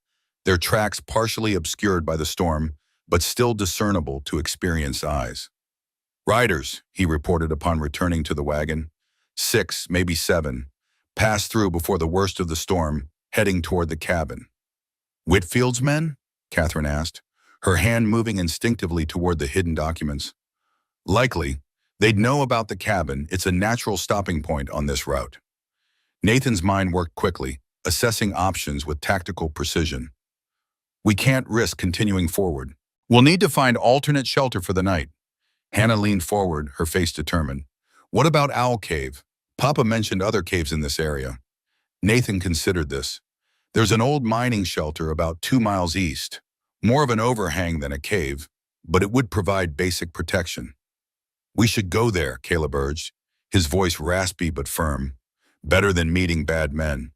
their tracks partially obscured by the storm, but still discernible to experienced eyes. "Riders," he reported upon returning to the wagon. 6, maybe 7, passed through before the worst of the storm, heading toward the cabin. "Whitfield's men?" Catherine asked, her hand moving instinctively toward the hidden documents. "Likely. They'd know about the cabin. It's a natural stopping point on this route." Nathan's mind worked quickly, assessing options with tactical precision. "We can't risk continuing forward. We'll need to find alternate shelter for the night." Hannah leaned forward, her face determined. "What about Owl Cave? Papa mentioned other caves in this area." Nathan considered this. "There's an old mining shelter about 2 miles east, more of an overhang than a cave, but it would provide basic protection." "We should go there," Caleb urged, his voice raspy but firm. "Better than meeting bad men."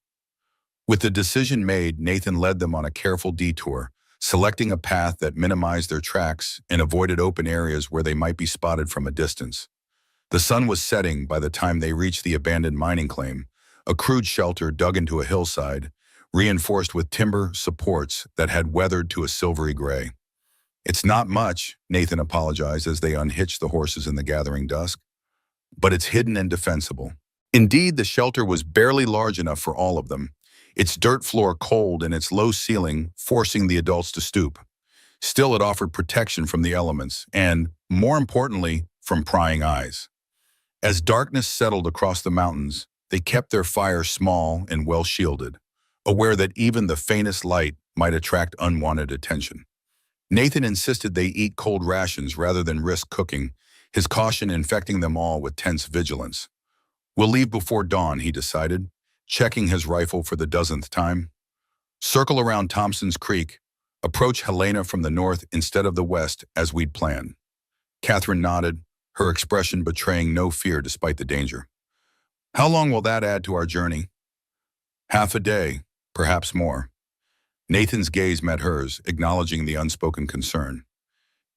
With the decision made, Nathan led them on a careful detour, selecting a path that minimized their tracks and avoided open areas where they might be spotted from a distance. The sun was setting by the time they reached the abandoned mining claim, a crude shelter dug into a hillside, reinforced with timber supports that had weathered to a silvery gray. "It's not much," Nathan apologized as they unhitched the horses in the gathering dusk, "but it's hidden and defensible." Indeed, the shelter was barely large enough for all of them, its dirt floor cold and its low ceiling forcing the adults to stoop. Still, it offered protection from the elements and, more importantly, from prying eyes. As darkness settled across the mountains, they kept their fire small and well shielded, aware that even the faintest light might attract unwanted attention. Nathan insisted they eat cold rations rather than risk cooking, his caution infecting them all with tense vigilance. "We'll leave before dawn," he decided, checking his rifle for the dozenth time. "Circle around Thompson's Creek, approach Helena from the north instead of the west as we'd planned." Catherine nodded, her expression betraying no fear despite the danger. "How long will that add to our journey?" "Half a day, perhaps more." Nathan's gaze met hers, acknowledging the unspoken concern.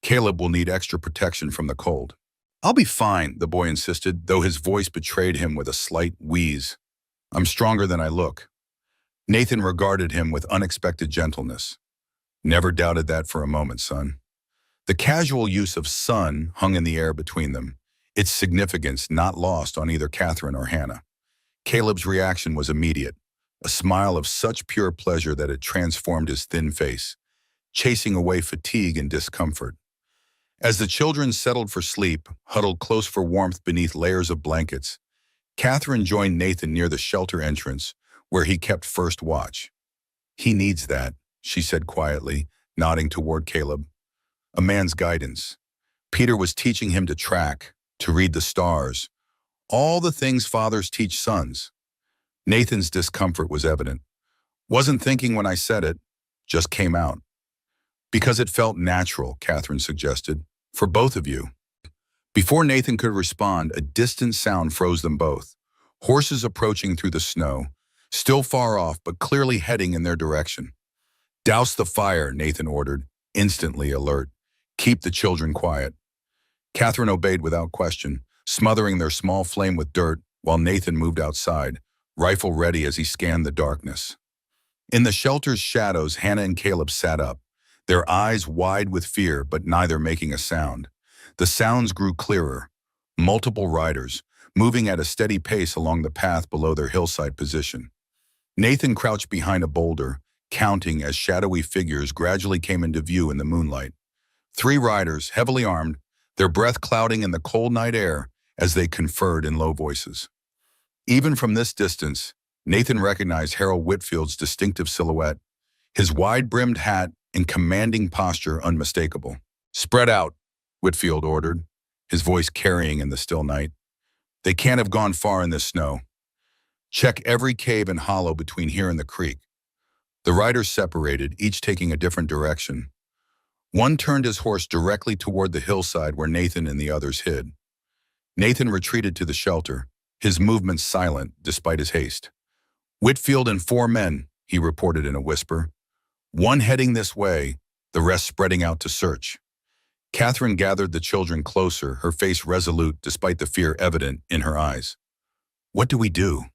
"Caleb will need extra protection from the cold." "I'll be fine," the boy insisted, though his voice betrayed him with a slight wheeze. "I'm stronger than I look." Nathan regarded him with unexpected gentleness. "Never doubted that for a moment, son." The casual use of son hung in the air between them, its significance not lost on either Catherine or Hannah. Caleb's reaction was immediate, a smile of such pure pleasure that it transformed his thin face, chasing away fatigue and discomfort. As the children settled for sleep, huddled close for warmth beneath layers of blankets, Catherine joined Nathan near the shelter entrance, where he kept first watch. "He needs that," she said quietly, nodding toward Caleb. "A man's guidance. Peter was teaching him to track, to read the stars, all the things fathers teach sons." Nathan's discomfort was evident. "Wasn't thinking when I said it, just came out." "Because it felt natural," Catherine suggested, "for both of you." Before Nathan could respond, a distant sound froze them both. Horses approaching through the snow, still far off but clearly heading in their direction. "Douse the fire," Nathan ordered, instantly alert. "Keep the children quiet." Catherine obeyed without question, smothering their small flame with dirt while Nathan moved outside, rifle ready as he scanned the darkness. In the shelter's shadows, Hannah and Caleb sat up, their eyes wide with fear but neither making a sound. The sounds grew clearer. Multiple riders, moving at a steady pace along the path below their hillside position. Nathan crouched behind a boulder, counting as shadowy figures gradually came into view in the moonlight. 3 riders, heavily armed, their breath clouding in the cold night air as they conferred in low voices. Even from this distance, Nathan recognized Harold Whitfield's distinctive silhouette, his wide-brimmed hat and commanding posture unmistakable. "Spread out," Whitfield ordered, his voice carrying in the still night. "They can't have gone far in this snow. Check every cave and hollow between here and the creek." The riders separated, each taking a different direction. One turned his horse directly toward the hillside where Nathan and the others hid. Nathan retreated to the shelter, his movements silent despite his haste. "Whitfield and 4 men," he reported in a whisper. "One heading this way, the rest spreading out to search." Catherine gathered the children closer, her face resolute despite the fear evident in her eyes. "What do we do?"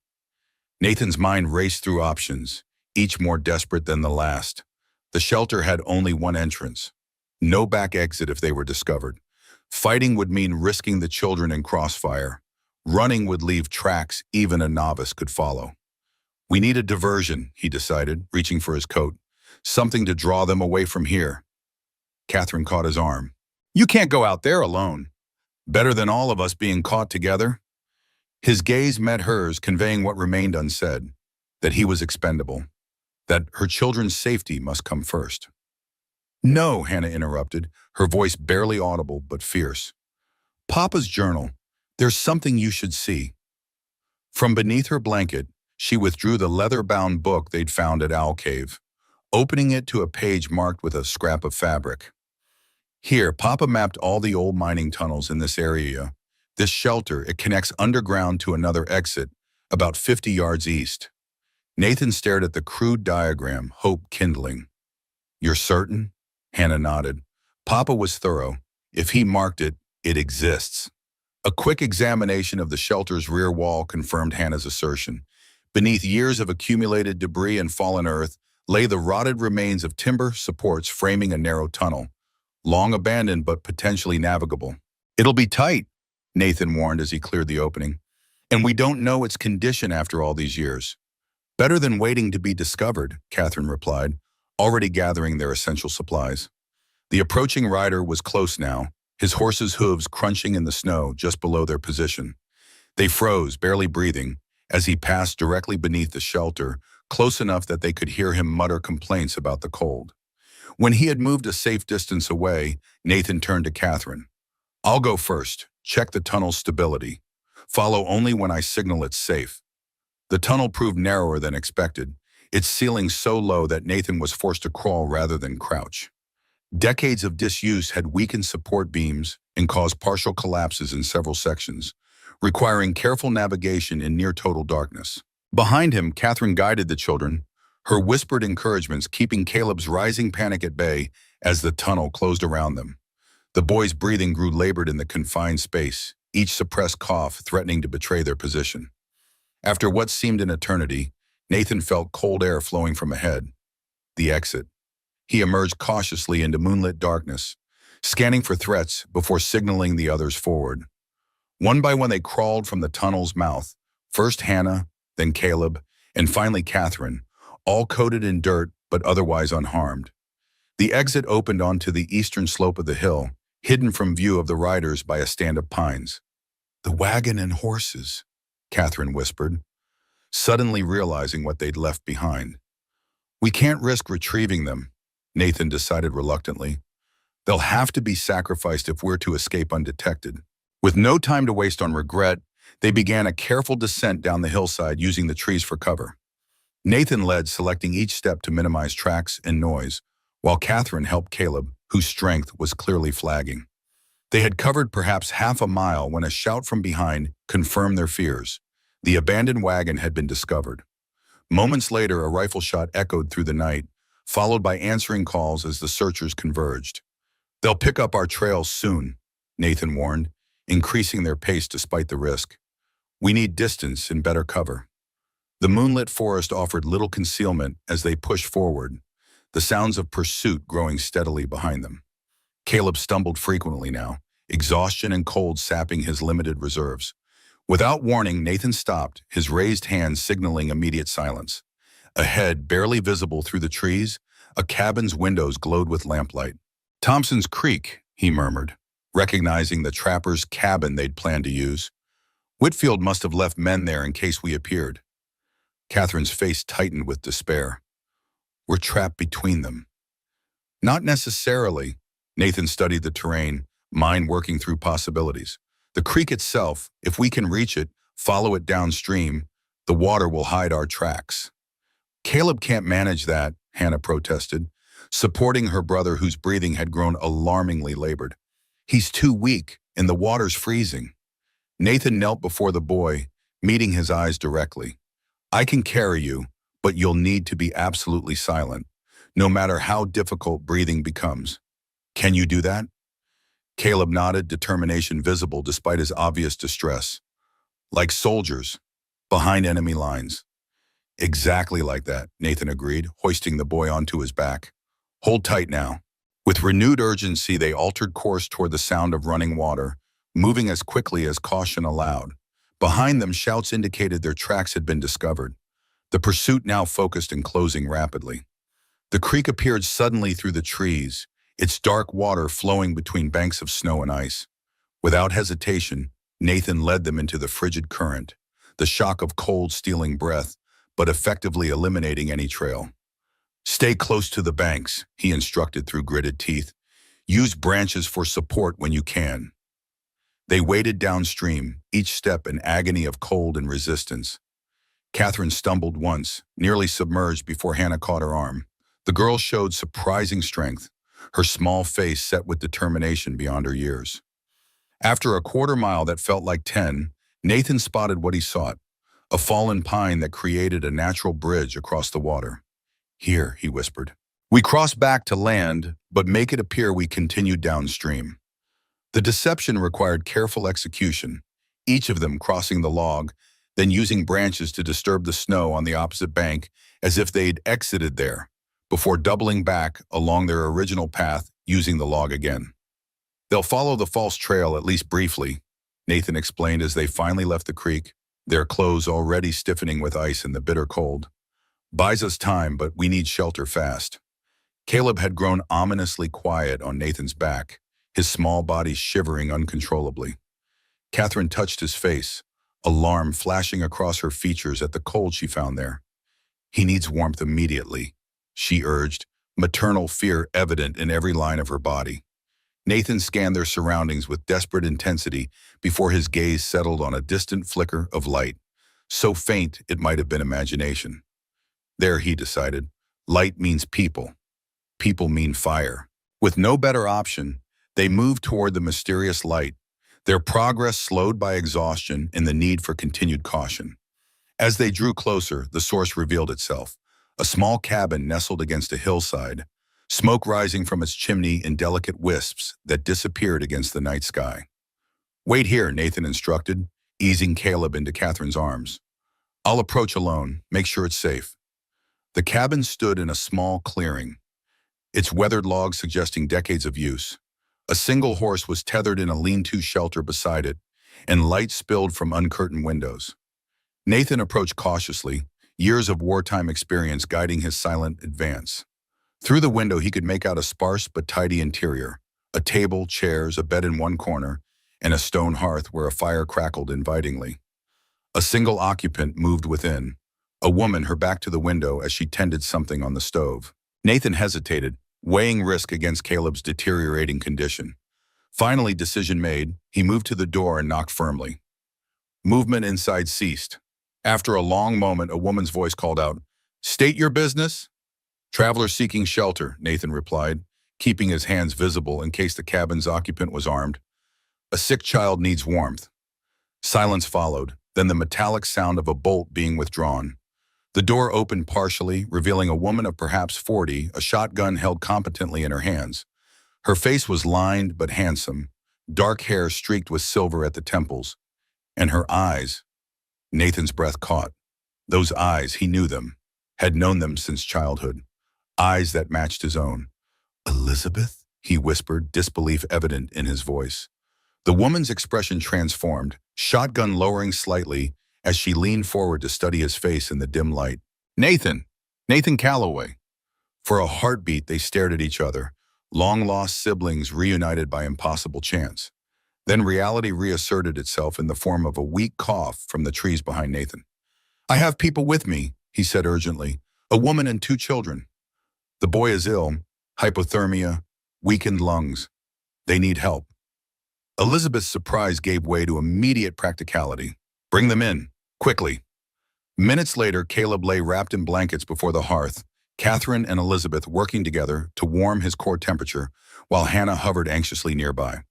Nathan's mind raced through options, each more desperate than the last. The shelter had only one entrance. No back exit if they were discovered. Fighting would mean risking the children in crossfire. Running would leave tracks even a novice could follow. "We need a diversion," he decided, reaching for his coat. "Something to draw them away from here." Catherine caught his arm. "You can't go out there alone. Better than all of us being caught together." His gaze met hers, conveying what remained unsaid, that he was expendable, that her children's safety must come first. "No," Hannah interrupted, her voice barely audible but fierce. "Papa's journal. There's something you should see." From beneath her blanket, she withdrew the leather-bound book they'd found at Owl Cave, opening it to a page marked with a scrap of fabric. "Here, Papa mapped all the old mining tunnels in this area. This shelter, it connects underground to another exit, about 50 yards east." Nathan stared at the crude diagram, hope kindling. "You're certain?" Hannah nodded. "Papa was thorough. If he marked it, it exists." A quick examination of the shelter's rear wall confirmed Hannah's assertion. Beneath years of accumulated debris and fallen earth lay the rotted remains of timber supports framing a narrow tunnel, long abandoned but potentially navigable. "It'll be tight," Nathan warned as he cleared the opening. "And we don't know its condition after all these years." "Better than waiting to be discovered," Catherine replied, already gathering their essential supplies. The approaching rider was close now, his horse's hooves crunching in the snow just below their position. They froze, barely breathing, as he passed directly beneath the shelter, close enough that they could hear him mutter complaints about the cold. When he had moved a safe distance away, Nathan turned to Catherine. "I'll go first. Check the tunnel's stability. Follow only when I signal it's safe." The tunnel proved narrower than expected, its ceiling so low that Nathan was forced to crawl rather than crouch. Decades of disuse had weakened support beams and caused partial collapses in several sections, requiring careful navigation in near-total darkness. Behind him, Catherine guided the children, her whispered encouragements keeping Caleb's rising panic at bay as the tunnel closed around them. The boys' breathing grew labored in the confined space, each suppressed cough threatening to betray their position. After what seemed an eternity, Nathan felt cold air flowing from ahead. The exit. He emerged cautiously into moonlit darkness, scanning for threats before signaling the others forward. One by one they crawled from the tunnel's mouth, first Hannah, then Caleb, and finally Catherine, all coated in dirt but otherwise unharmed. The exit opened onto the eastern slope of the hill, hidden from view of the riders by a stand of pines. "The wagon and horses," Catherine whispered, suddenly realizing what they'd left behind. "We can't risk retrieving them," Nathan decided reluctantly. "They'll have to be sacrificed if we're to escape undetected." With no time to waste on regret, they began a careful descent down the hillside using the trees for cover. Nathan led, selecting each step to minimize tracks and noise, while Catherine helped Caleb, whose strength was clearly flagging. They had covered perhaps half a mile when a shout from behind confirmed their fears. The abandoned wagon had been discovered. Moments later, a rifle shot echoed through the night, followed by answering calls as the searchers converged. "They'll pick up our trails soon," Nathan warned, increasing their pace despite the risk. "We need distance and better cover." The moonlit forest offered little concealment as they pushed forward, the sounds of pursuit growing steadily behind them. Caleb stumbled frequently now, exhaustion and cold sapping his limited reserves. Without warning, Nathan stopped, his raised hand signaling immediate silence. Ahead, barely visible through the trees, a cabin's windows glowed with lamplight. "Thompson's Creek," he murmured. Recognizing the trapper's cabin they'd planned to use, Whitfield must have left men there in case we appeared. Catherine's face tightened with despair. We're trapped between them. Not necessarily. Nathan studied the terrain, mind working through possibilities. The creek itself, if we can reach it, follow it downstream, the water will hide our tracks. Caleb can't manage that, Hannah protested, supporting her brother whose breathing had grown alarmingly labored. He's too weak, and the water's freezing. Nathan knelt before the boy, meeting his eyes directly. I can carry you, but you'll need to be absolutely silent, no matter how difficult breathing becomes. Can you do that? Caleb nodded, determination visible despite his obvious distress. Like soldiers, behind enemy lines. Exactly like that, Nathan agreed, hoisting the boy onto his back. Hold tight now. With renewed urgency, they altered course toward the sound of running water, moving as quickly as caution allowed. Behind them, shouts indicated their tracks had been discovered. The pursuit now focused and closing rapidly. The creek appeared suddenly through the trees, its dark water flowing between banks of snow and ice. Without hesitation, Nathan led them into the frigid current, the shock of cold stealing breath, but effectively eliminating any trail. Stay close to the banks, he instructed through gritted teeth. Use branches for support when you can. They waded downstream, each step an agony of cold and resistance. Catherine stumbled once, nearly submerged before Hannah caught her arm. The girl showed surprising strength, her small face set with determination beyond her years. After a quarter mile that felt like 10, Nathan spotted what he sought, a fallen pine that created a natural bridge across the water. Here, he whispered. We cross back to land, but make it appear we continued downstream. The deception required careful execution, each of them crossing the log, then using branches to disturb the snow on the opposite bank as if they'd exited there, before doubling back along their original path using the log again. They'll follow the false trail at least briefly, Nathan explained as they finally left the creek, their clothes already stiffening with ice in the bitter cold. Buys us time, but we need shelter fast. Caleb had grown ominously quiet on Nathan's back, his small body shivering uncontrollably. Catherine touched his face, alarm flashing across her features at the cold she found there. He needs warmth immediately, she urged, maternal fear evident in every line of her body. Nathan scanned their surroundings with desperate intensity before his gaze settled on a distant flicker of light, so faint it might have been imagination. There, he decided, light means people. People mean fire. With no better option, they moved toward the mysterious light, their progress slowed by exhaustion and the need for continued caution. As they drew closer, the source revealed itself, a small cabin nestled against a hillside, smoke rising from its chimney in delicate wisps that disappeared against the night sky. Wait here, Nathan instructed, easing Caleb into Catherine's arms. I'll approach alone, make sure it's safe. The cabin stood in a small clearing, its weathered logs suggesting decades of use. A single horse was tethered in a lean-to shelter beside it, and light spilled from uncurtained windows. Nathan approached cautiously, years of wartime experience guiding his silent advance. Through the window he could make out a sparse but tidy interior, a table, chairs, a bed in one corner, and a stone hearth where a fire crackled invitingly. A single occupant moved within, a woman, her back to the window as she tended something on the stove. Nathan hesitated, weighing risk against Caleb's deteriorating condition. Finally, decision made, he moved to the door and knocked firmly. Movement inside ceased. After a long moment, a woman's voice called out, "State your business?" "Traveler seeking shelter," Nathan replied, keeping his hands visible in case the cabin's occupant was armed. "A sick child needs warmth." Silence followed, then the metallic sound of a bolt being withdrawn. The door opened partially, revealing a woman of perhaps 40, a shotgun held competently in her hands. Her face was lined but handsome, dark hair streaked with silver at the temples, and her eyes. Nathan's breath caught. Those eyes, he knew them, had known them since childhood. Eyes that matched his own. "Elizabeth?" he whispered, disbelief evident in his voice. The woman's expression transformed, shotgun lowering slightly as she leaned forward to study his face in the dim light. "Nathan! Nathan Calloway!" For a heartbeat, they stared at each other, long-lost siblings reunited by impossible chance. Then reality reasserted itself in the form of a weak cough from the trees behind Nathan. "I have people with me," he said urgently. "A woman and 2 children. The boy is ill, hypothermia, weakened lungs. They need help." Elizabeth's surprise gave way to immediate practicality. "Bring them in, quickly." Minutes later, Caleb lay wrapped in blankets before the hearth, Catherine and Elizabeth working together to warm his core temperature, while Hannah hovered anxiously nearby.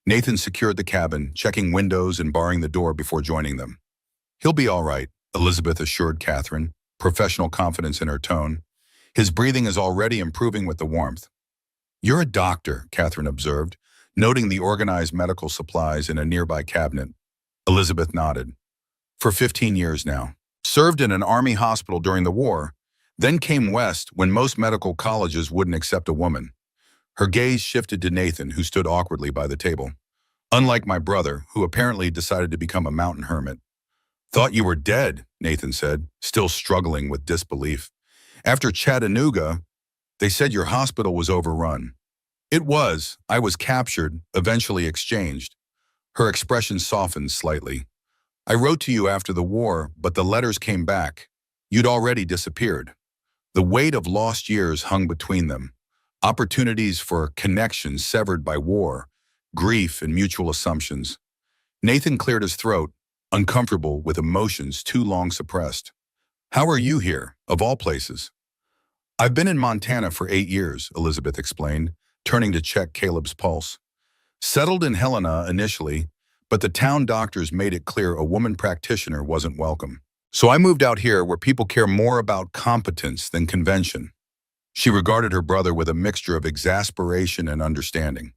Nathan secured the cabin, checking windows and barring the door before joining them. "He'll be all right," Elizabeth assured Catherine, professional confidence in her tone. "His breathing is already improving with the warmth." "You're a doctor," Catherine observed, noting the organized medical supplies in a nearby cabinet. Elizabeth nodded. "For 15 years now. Served in an army hospital during the war, then came west when most medical colleges wouldn't accept a woman." Her gaze shifted to Nathan, who stood awkwardly by the table. "Unlike my brother, who apparently decided to become a mountain hermit." "Thought you were dead," Nathan said, still struggling with disbelief. "After Chattanooga, they said your hospital was overrun." "It was. I was captured, eventually exchanged." Her expression softened slightly. "I wrote to you after the war, but the letters came back. You'd already disappeared." The weight of lost years hung between them. Opportunities for connection severed by war, grief, and mutual assumptions. Nathan cleared his throat, uncomfortable with emotions too long suppressed. "How are you here, of all places?" "I've been in Montana for 8 years, Elizabeth explained, turning to check Caleb's pulse. "Settled in Helena initially, but the town doctors made it clear a woman practitioner wasn't welcome. So I moved out here where people care more about competence than convention." She regarded her brother with a mixture of exasperation and understanding.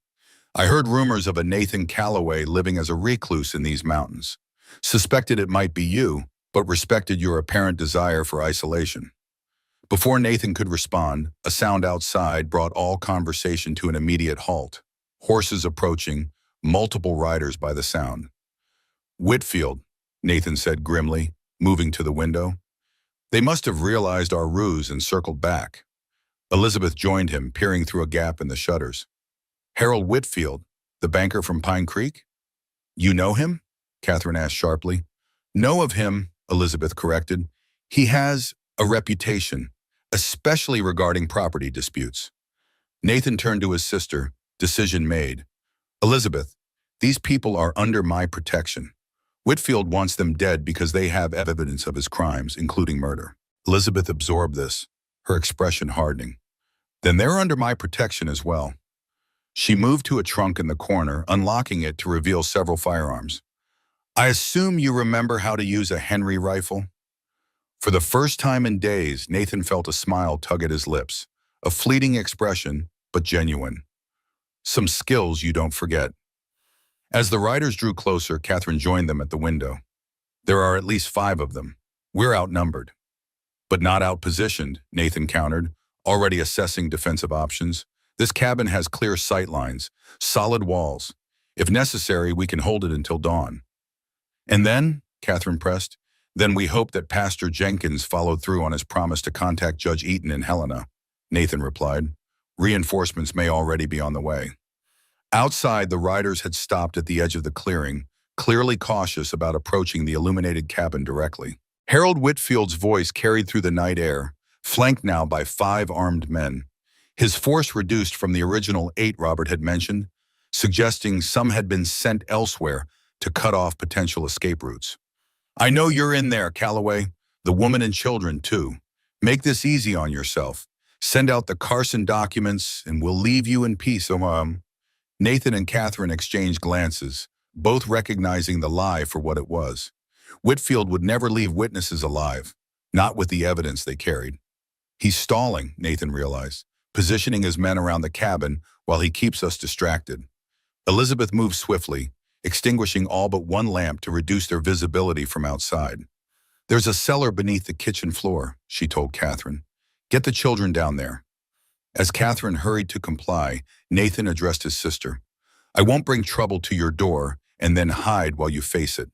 "I heard rumors of a Nathan Calloway living as a recluse in these mountains. Suspected it might be you, but respected your apparent desire for isolation." Before Nathan could respond, a sound outside brought all conversation to an immediate halt. Horses approaching, multiple riders by the sound. "Whitfield," Nathan said grimly, moving to the window. "They must have realized our ruse and circled back." Elizabeth joined him, peering through a gap in the shutters. "Harold Whitfield, the banker from Pine Creek?" "You know him?" Catherine asked sharply. "Know of him," Elizabeth corrected. "He has a reputation, especially regarding property disputes." Nathan turned to his sister, decision made. "Elizabeth, these people are under my protection. Whitfield wants them dead because they have evidence of his crimes, including murder." Elizabeth absorbed this, her expression hardening. "Then they're under my protection as well." She moved to a trunk in the corner, unlocking it to reveal several firearms. "I assume you remember how to use a Henry rifle?" For the first time in days, Nathan felt a smile tug at his lips, a fleeting expression, but genuine. "Some skills you don't forget." As the riders drew closer, Catherine joined them at the window. "There are at least 5 of them. We're outnumbered." "But not outpositioned," Nathan countered, already assessing defensive options. "This cabin has clear sight lines, solid walls. If necessary, we can hold it until dawn." "And then," Catherine pressed, "then we hope that Pastor Jenkins followed through on his promise to contact Judge Eaton in Helena," Nathan replied. "Reinforcements may already be on the way." Outside, the riders had stopped at the edge of the clearing, clearly cautious about approaching the illuminated cabin directly. Harold Whitfield's voice carried through the night air, flanked now by 5 armed men. His force reduced from the original 8 Robert had mentioned, suggesting some had been sent elsewhere to cut off potential escape routes. "I know you're in there, Calloway. The woman and children, too. Make this easy on yourself. Send out the Carson documents, and we'll leave you in peace, Nathan and Catherine exchanged glances, both recognizing the lie for what it was. Whitfield would never leave witnesses alive, not with the evidence they carried. "He's stalling," Nathan realized, positioning his men around the cabin while he keeps us distracted. Elizabeth moved swiftly, extinguishing all but one lamp to reduce their visibility from outside. "There's a cellar beneath the kitchen floor," she told Catherine. "Get the children down there." As Catherine hurried to comply, Nathan addressed his sister. "I won't bring trouble to your door and then hide while you face it."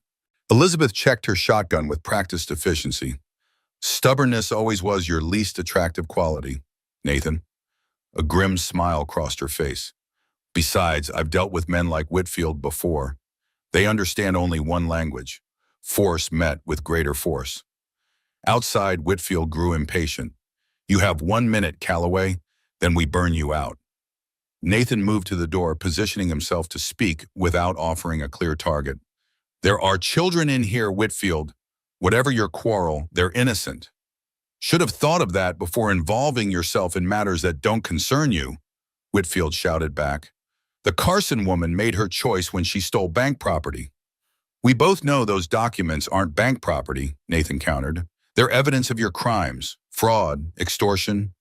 Elizabeth checked her shotgun with practiced efficiency. "Stubbornness always was your least attractive quality, Nathan." A grim smile crossed her face. Besides, I've dealt with men like Whitfield before. They understand only one language. Force met with greater force. Outside, Whitfield grew impatient. You have 1 minute, Calloway, then we burn you out. Nathan moved to the door, positioning himself to speak without offering a clear target. There are children in here, Whitfield. Whatever your quarrel, they're innocent. Should have thought of that before involving yourself in matters that don't concern you, Whitfield shouted back. The Carson woman made her choice when she stole bank property. We both know those documents aren't bank property, Nathan countered. They're evidence of your crimes, fraud, extortion,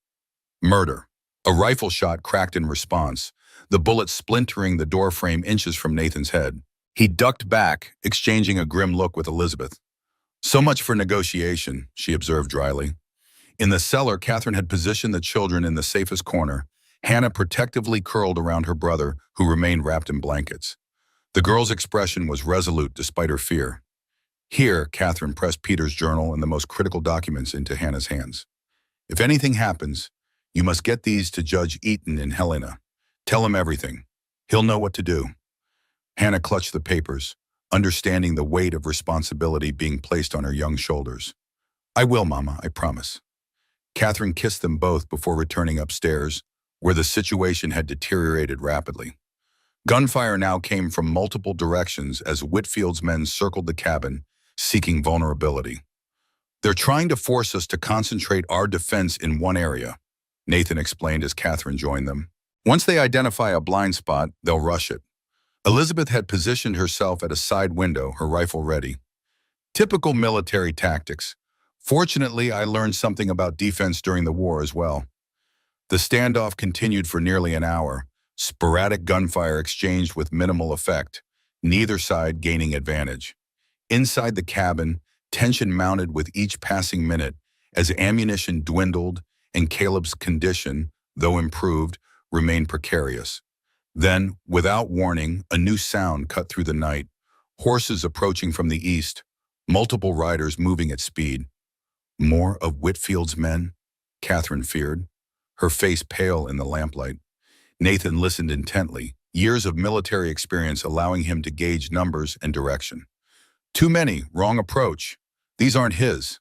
murder. A rifle shot cracked in response, the bullet splintering the doorframe inches from Nathan's head. He ducked back, exchanging a grim look with Elizabeth. So much for negotiation, she observed dryly. In the cellar, Catherine had positioned the children in the safest corner, Hannah protectively curled around her brother, who remained wrapped in blankets. The girl's expression was resolute despite her fear. Here, Catherine pressed Peter's journal and the most critical documents into Hannah's hands. If anything happens, you must get these to Judge Eaton in Helena. Tell him everything. He'll know what to do. Hannah clutched the papers, understanding the weight of responsibility being placed on her young shoulders. I will, Mama, I promise. Catherine kissed them both before returning upstairs, where the situation had deteriorated rapidly. Gunfire now came from multiple directions as Whitfield's men circled the cabin, seeking vulnerability. They're trying to force us to concentrate our defense in one area, Nathan explained as Catherine joined them. Once they identify a blind spot, they'll rush it. Elizabeth had positioned herself at a side window, her rifle ready. Typical military tactics. Fortunately, I learned something about defense during the war as well. The standoff continued for nearly an hour, sporadic gunfire exchanged with minimal effect, neither side gaining advantage. Inside the cabin, tension mounted with each passing minute as ammunition dwindled and Caleb's condition, though improved, remained precarious. Then, without warning, a new sound cut through the night, horses approaching from the east, multiple riders moving at speed. More of Whitfield's men? Catherine feared, her face pale in the lamplight. Nathan listened intently, years of military experience allowing him to gauge numbers and direction. Too many, wrong approach. These aren't his.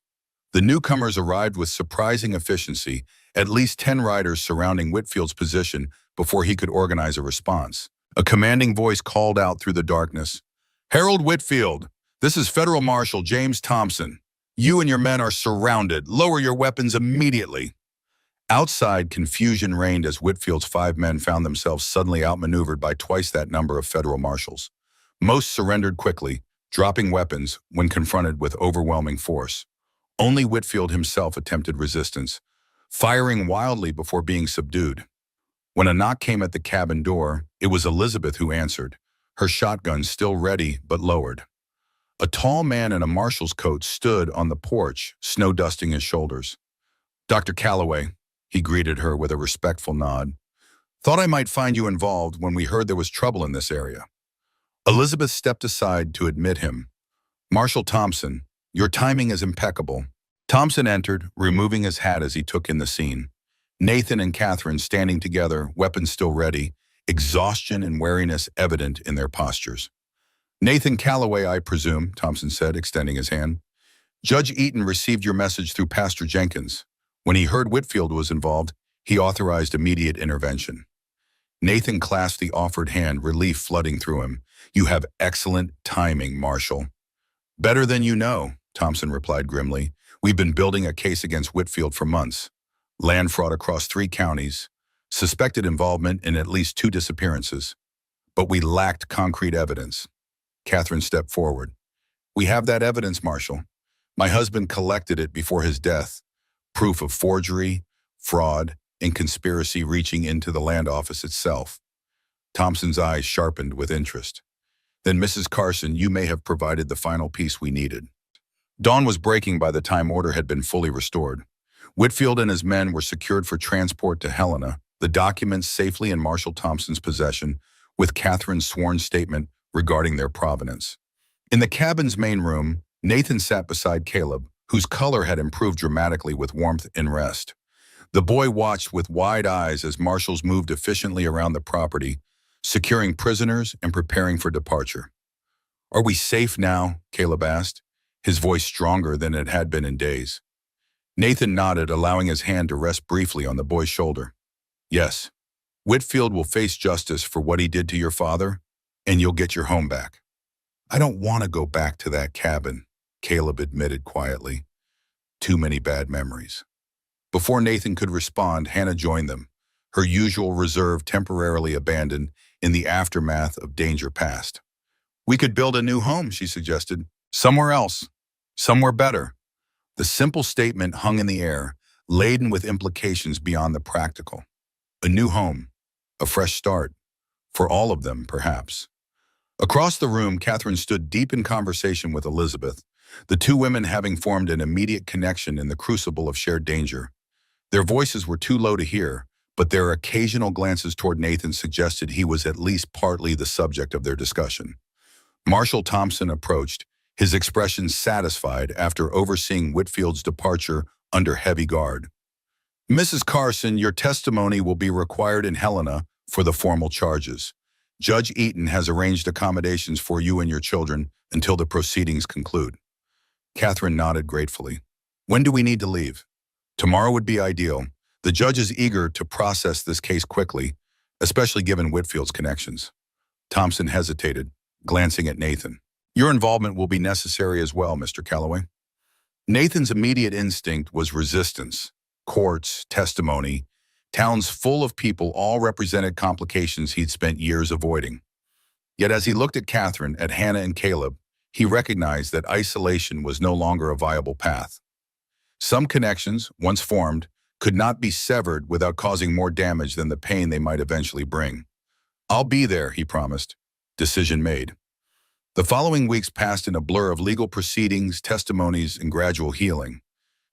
The newcomers arrived with surprising efficiency, at least 10 riders surrounding Whitfield's position before he could organize a response. A commanding voice called out through the darkness. Harold Whitfield, this is Federal Marshal James Thompson. You and your men are surrounded. Lower your weapons immediately. Outside, confusion reigned as Whitfield's 5 men found themselves suddenly outmaneuvered by twice that number of federal marshals. Most surrendered quickly, dropping weapons when confronted with overwhelming force. Only Whitfield himself attempted resistance, firing wildly before being subdued. When a knock came at the cabin door, it was Elizabeth who answered, her shotgun still ready but lowered. A tall man in a marshal's coat stood on the porch, snow dusting his shoulders. Dr. Calloway, he greeted her with a respectful nod. Thought I might find you involved when we heard there was trouble in this area. Elizabeth stepped aside to admit him. Marshal Thompson, your timing is impeccable. Thompson entered, removing his hat as he took in the scene. Nathan and Catherine standing together, weapons still ready, exhaustion and wariness evident in their postures. Nathan Calloway, I presume, Thompson said, extending his hand. Judge Eaton received your message through Pastor Jenkins. When he heard Whitfield was involved, he authorized immediate intervention. Nathan clasped the offered hand, relief flooding through him. You have excellent timing, Marshal. Better than you know, Thompson replied grimly. We've been building a case against Whitfield for months. Land fraud across 3 counties, suspected involvement in at least 2 disappearances. But we lacked concrete evidence. Catherine stepped forward. We have that evidence, Marshal. My husband collected it before his death. Proof of forgery, fraud, and conspiracy reaching into the land office itself. Thompson's eyes sharpened with interest. Then, Mrs. Carson, you may have provided the final piece we needed. Dawn was breaking by the time order had been fully restored. Whitfield and his men were secured for transport to Helena, the documents safely in Marshal Thompson's possession, with Catherine's sworn statement regarding their provenance. In the cabin's main room, Nathan sat beside Caleb, whose color had improved dramatically with warmth and rest. The boy watched with wide eyes as marshals moved efficiently around the property, securing prisoners and preparing for departure. "Are we safe now?" Caleb asked, his voice stronger than it had been in days. Nathan nodded, allowing his hand to rest briefly on the boy's shoulder. "Yes. Whitfield will face justice for what he did to your father, and you'll get your home back." "I don't want to go back to that cabin," Caleb admitted quietly. "Too many bad memories." Before Nathan could respond, Hannah joined them, her usual reserve temporarily abandoned in the aftermath of danger past. "We could build a new home," she suggested. "Somewhere else. Somewhere better." The simple statement hung in the air, laden with implications beyond the practical. A new home. A fresh start. For all of them, perhaps. Across the room, Catherine stood deep in conversation with Elizabeth, the two women having formed an immediate connection in the crucible of shared danger. Their voices were too low to hear, but their occasional glances toward Nathan suggested he was at least partly the subject of their discussion. Marshal Thompson approached, his expression satisfied after overseeing Whitfield's departure under heavy guard. "Mrs. Carson, your testimony will be required in Helena for the formal charges. Judge Eaton has arranged accommodations for you and your children until the proceedings conclude." Catherine nodded gratefully. "When do we need to leave?" "Tomorrow would be ideal. The judge is eager to process this case quickly, especially given Whitfield's connections." Thompson hesitated, glancing at Nathan. "Your involvement will be necessary as well, Mr. Calloway." Nathan's immediate instinct was resistance. Courts, testimony, towns full of people all represented complications he'd spent years avoiding. Yet as he looked at Catherine, at Hannah and Caleb, he recognized that isolation was no longer a viable path. Some connections, once formed, could not be severed without causing more damage than the pain they might eventually bring. "I'll be there," he promised. Decision made. The following weeks passed in a blur of legal proceedings, testimonies, and gradual healing.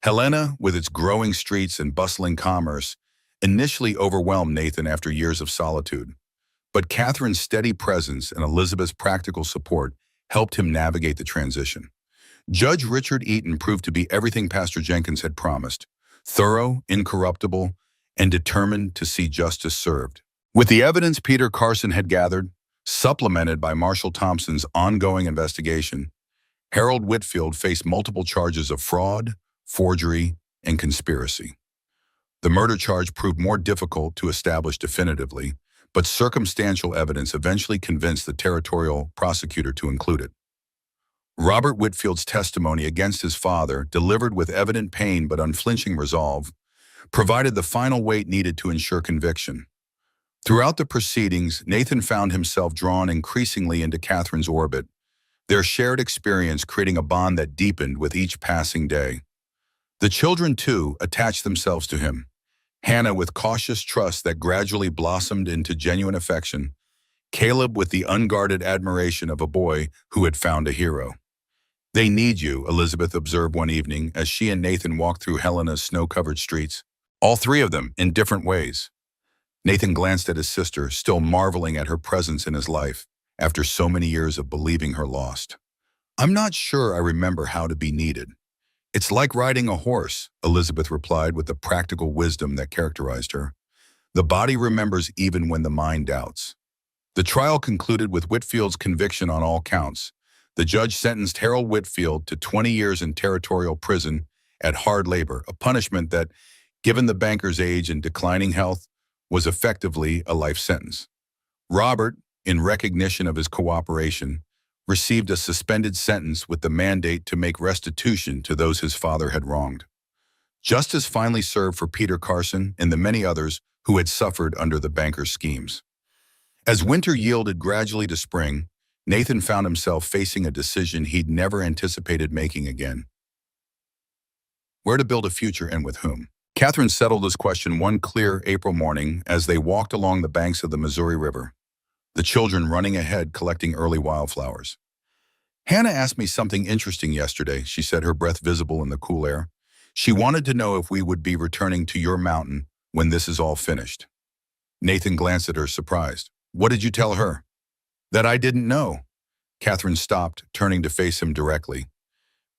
Helena, with its growing streets and bustling commerce, initially overwhelmed Nathan after years of solitude. But Catherine's steady presence and Elizabeth's practical support helped him navigate the transition. Judge Richard Eaton proved to be everything Pastor Jenkins had promised: thorough, incorruptible, and determined to see justice served. With the evidence Peter Carson had gathered, supplemented by Marshal Thompson's ongoing investigation, Harold Whitfield faced multiple charges of fraud, forgery, and conspiracy. The murder charge proved more difficult to establish definitively, but circumstantial evidence eventually convinced the territorial prosecutor to include it. Robert Whitfield's testimony against his father, delivered with evident pain but unflinching resolve, provided the final weight needed to ensure conviction. Throughout the proceedings, Nathan found himself drawn increasingly into Catherine's orbit, their shared experience creating a bond that deepened with each passing day. The children, too, attached themselves to him. Hannah with cautious trust that gradually blossomed into genuine affection, Caleb with the unguarded admiration of a boy who had found a hero. "They need you," Elizabeth observed one evening as she and Nathan walked through Helena's snow-covered streets. All three of them, in different ways. Nathan glanced at his sister, still marveling at her presence in his life, after so many years of believing her lost. "I'm not sure I remember how to be needed. It's like riding a horse," Elizabeth replied with the practical wisdom that characterized her. "The body remembers even when the mind doubts." The trial concluded with Whitfield's conviction on all counts. The judge sentenced Harold Whitfield to 20 years in territorial prison at hard labor, a punishment that, given the banker's age and declining health, was effectively a life sentence. Robert, in recognition of his cooperation, received a suspended sentence with the mandate to make restitution to those his father had wronged. Justice finally served for Peter Carson and the many others who had suffered under the banker's schemes. As winter yielded gradually to spring, Nathan found himself facing a decision he'd never anticipated making again. Where to build a future and with whom? Catherine settled this question one clear April morning as they walked along the banks of the Missouri River, the children running ahead collecting early wildflowers. "Hannah asked me something interesting yesterday," she said, her breath visible in the cool air. "She wanted to know if we would be returning to your mountain when this is all finished." Nathan glanced at her, surprised. "What did you tell her?" "That I didn't know." Catherine stopped, turning to face him directly.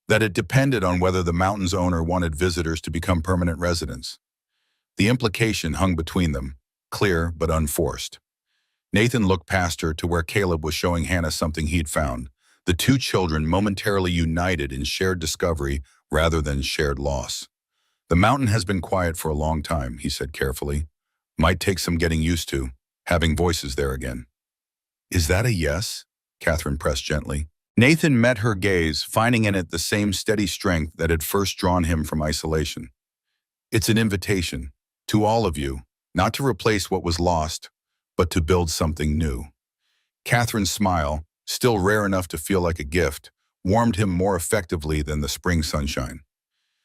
"That it depended on whether the mountain's owner wanted visitors to become permanent residents." The implication hung between them, clear but unforced. Nathan looked past her to where Caleb was showing Hannah something he'd found. The two children momentarily united in shared discovery rather than shared loss. The mountain has been quiet for a long time, he said carefully. Might take some getting used to, having voices there again. Is that a yes? Catherine pressed gently. Nathan met her gaze, finding in it the same steady strength that had first drawn him from isolation. It's an invitation, to all of you, not to replace what was lost, but to build something new. Catherine's smile, still rare enough to feel like a gift, warmed him more effectively than the spring sunshine.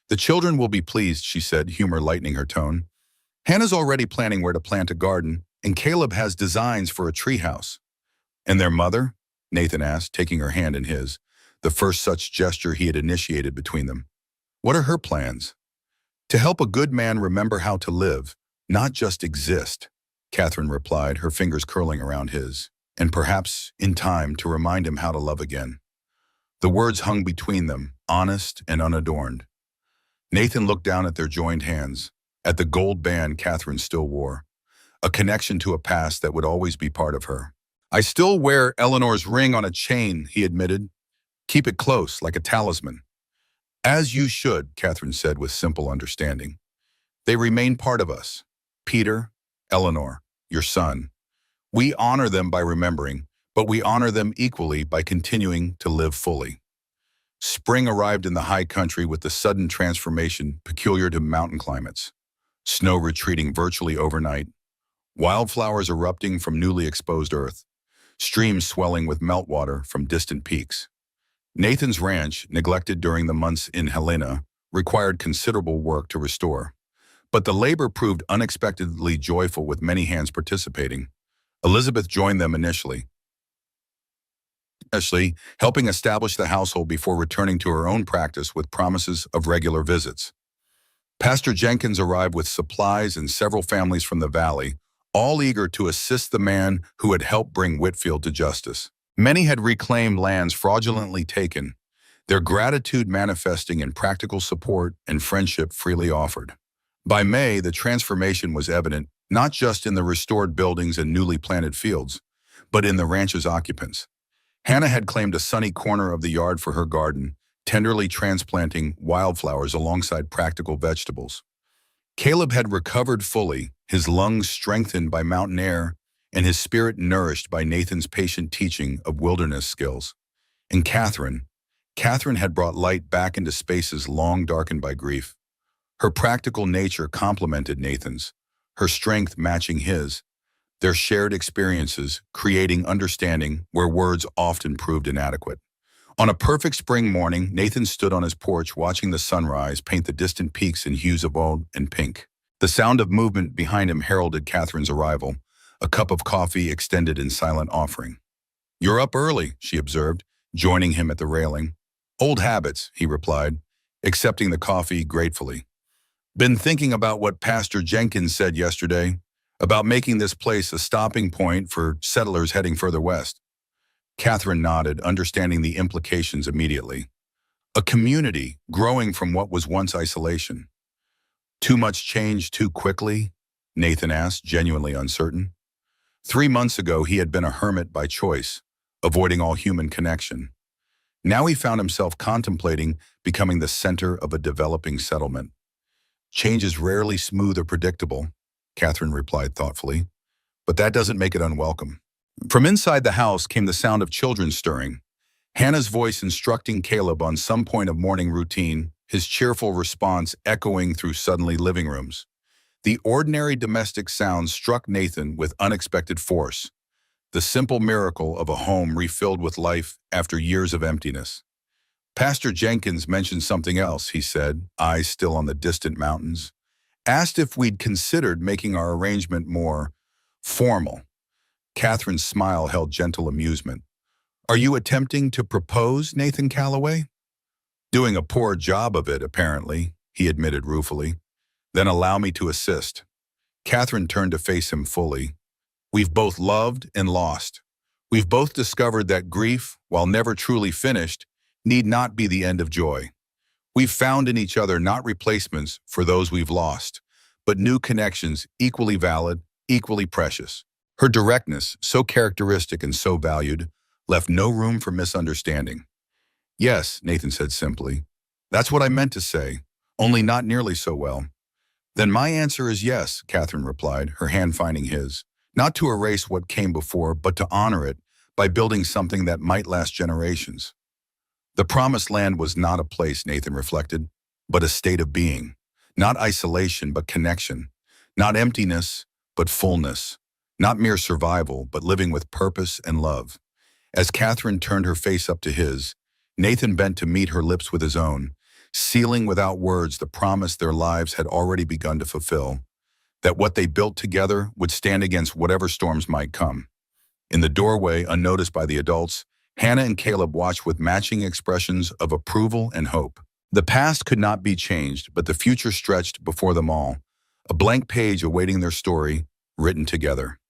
The children will be pleased, she said, humor lightening her tone. Hannah's already planning where to plant a garden, and Caleb has designs for a treehouse. And their mother? Nathan asked, taking her hand in his, the first such gesture he had initiated between them. What are her plans? To help a good man remember how to live, not just exist, Catherine replied, her fingers curling around his, and perhaps, in time, to remind him how to love again. The words hung between them, honest and unadorned. Nathan looked down at their joined hands, at the gold band Catherine still wore, a connection to a past that would always be part of her. I still wear Eleanor's ring on a chain, he admitted. Keep it close, like a talisman. As you should, Catherine said with simple understanding. They remain part of us. Peter, Eleanor, your son. We honor them by remembering, but we honor them equally by continuing to live fully. Spring arrived in the high country with the sudden transformation peculiar to mountain climates. Snow retreating virtually overnight, wildflowers erupting from newly exposed earth, streams swelling with meltwater from distant peaks. Nathan's ranch, neglected during the months in Helena, required considerable work to restore. But the labor proved unexpectedly joyful with many hands participating. Elizabeth joined them initially, helping establish the household before returning to her own practice with promises of regular visits. Pastor Jenkins arrived with supplies and several families from the valley, all eager to assist the man who had helped bring Whitfield to justice. Many had reclaimed lands fraudulently taken, their gratitude manifesting in practical support and friendship freely offered. By May, the transformation was evident, not just in the restored buildings and newly planted fields, but in the ranch's occupants. Hannah had claimed a sunny corner of the yard for her garden, tenderly transplanting wildflowers alongside practical vegetables. Caleb had recovered fully, his lungs strengthened by mountain air, and his spirit nourished by Nathan's patient teaching of wilderness skills. And Catherine had brought light back into spaces long darkened by grief. Her practical nature complemented Nathan's, her strength matching his, their shared experiences creating understanding where words often proved inadequate. On a perfect spring morning, Nathan stood on his porch watching the sunrise paint the distant peaks in hues of gold and pink. The sound of movement behind him heralded Catherine's arrival, a cup of coffee extended in silent offering. "You're up early," she observed, joining him at the railing. "Old habits," he replied, accepting the coffee gratefully. "Been thinking about what Pastor Jenkins said yesterday, about making this place a stopping point for settlers heading further west." Catherine nodded, understanding the implications immediately. A community growing from what was once isolation. Too much change too quickly? Nathan asked, genuinely uncertain. 3 months ago, he had been a hermit by choice, avoiding all human connection. Now he found himself contemplating becoming the center of a developing settlement. "Change is rarely smooth or predictable," Catherine replied thoughtfully, "but that doesn't make it unwelcome." From inside the house came the sound of children stirring, Hannah's voice instructing Caleb on some point of morning routine, his cheerful response echoing through suddenly living rooms. The ordinary domestic sounds struck Nathan with unexpected force, the simple miracle of a home refilled with life after years of emptiness. "Pastor Jenkins mentioned something else," he said, eyes still on the distant mountains. "Asked if we'd considered making our arrangement more formal." Catherine's smile held gentle amusement. "Are you attempting to propose, Nathan Calloway?" "Doing a poor job of it, apparently," he admitted ruefully. "Then allow me to assist." Catherine turned to face him fully. "We've both loved and lost. We've both discovered that grief, while never truly finished, need not be the end of joy. We've found in each other not replacements for those we've lost, but new connections equally valid, equally precious. Her directness, so characteristic and so valued, left no room for misunderstanding. Yes, Nathan said simply. That's what I meant to say, only not nearly so well. Then my answer is yes, Catherine replied, her hand finding his. Not to erase what came before, but to honor it by building something that might last generations. The promised land was not a place, Nathan reflected, but a state of being. Not isolation, but connection. Not emptiness, but fullness. Not mere survival, but living with purpose and love. As Catherine turned her face up to his, Nathan bent to meet her lips with his own, sealing without words the promise their lives had already begun to fulfill, that what they built together would stand against whatever storms might come. In the doorway, unnoticed by the adults, Hannah and Caleb watched with matching expressions of approval and hope. The past could not be changed, but the future stretched before them all, a blank page awaiting their story, written together.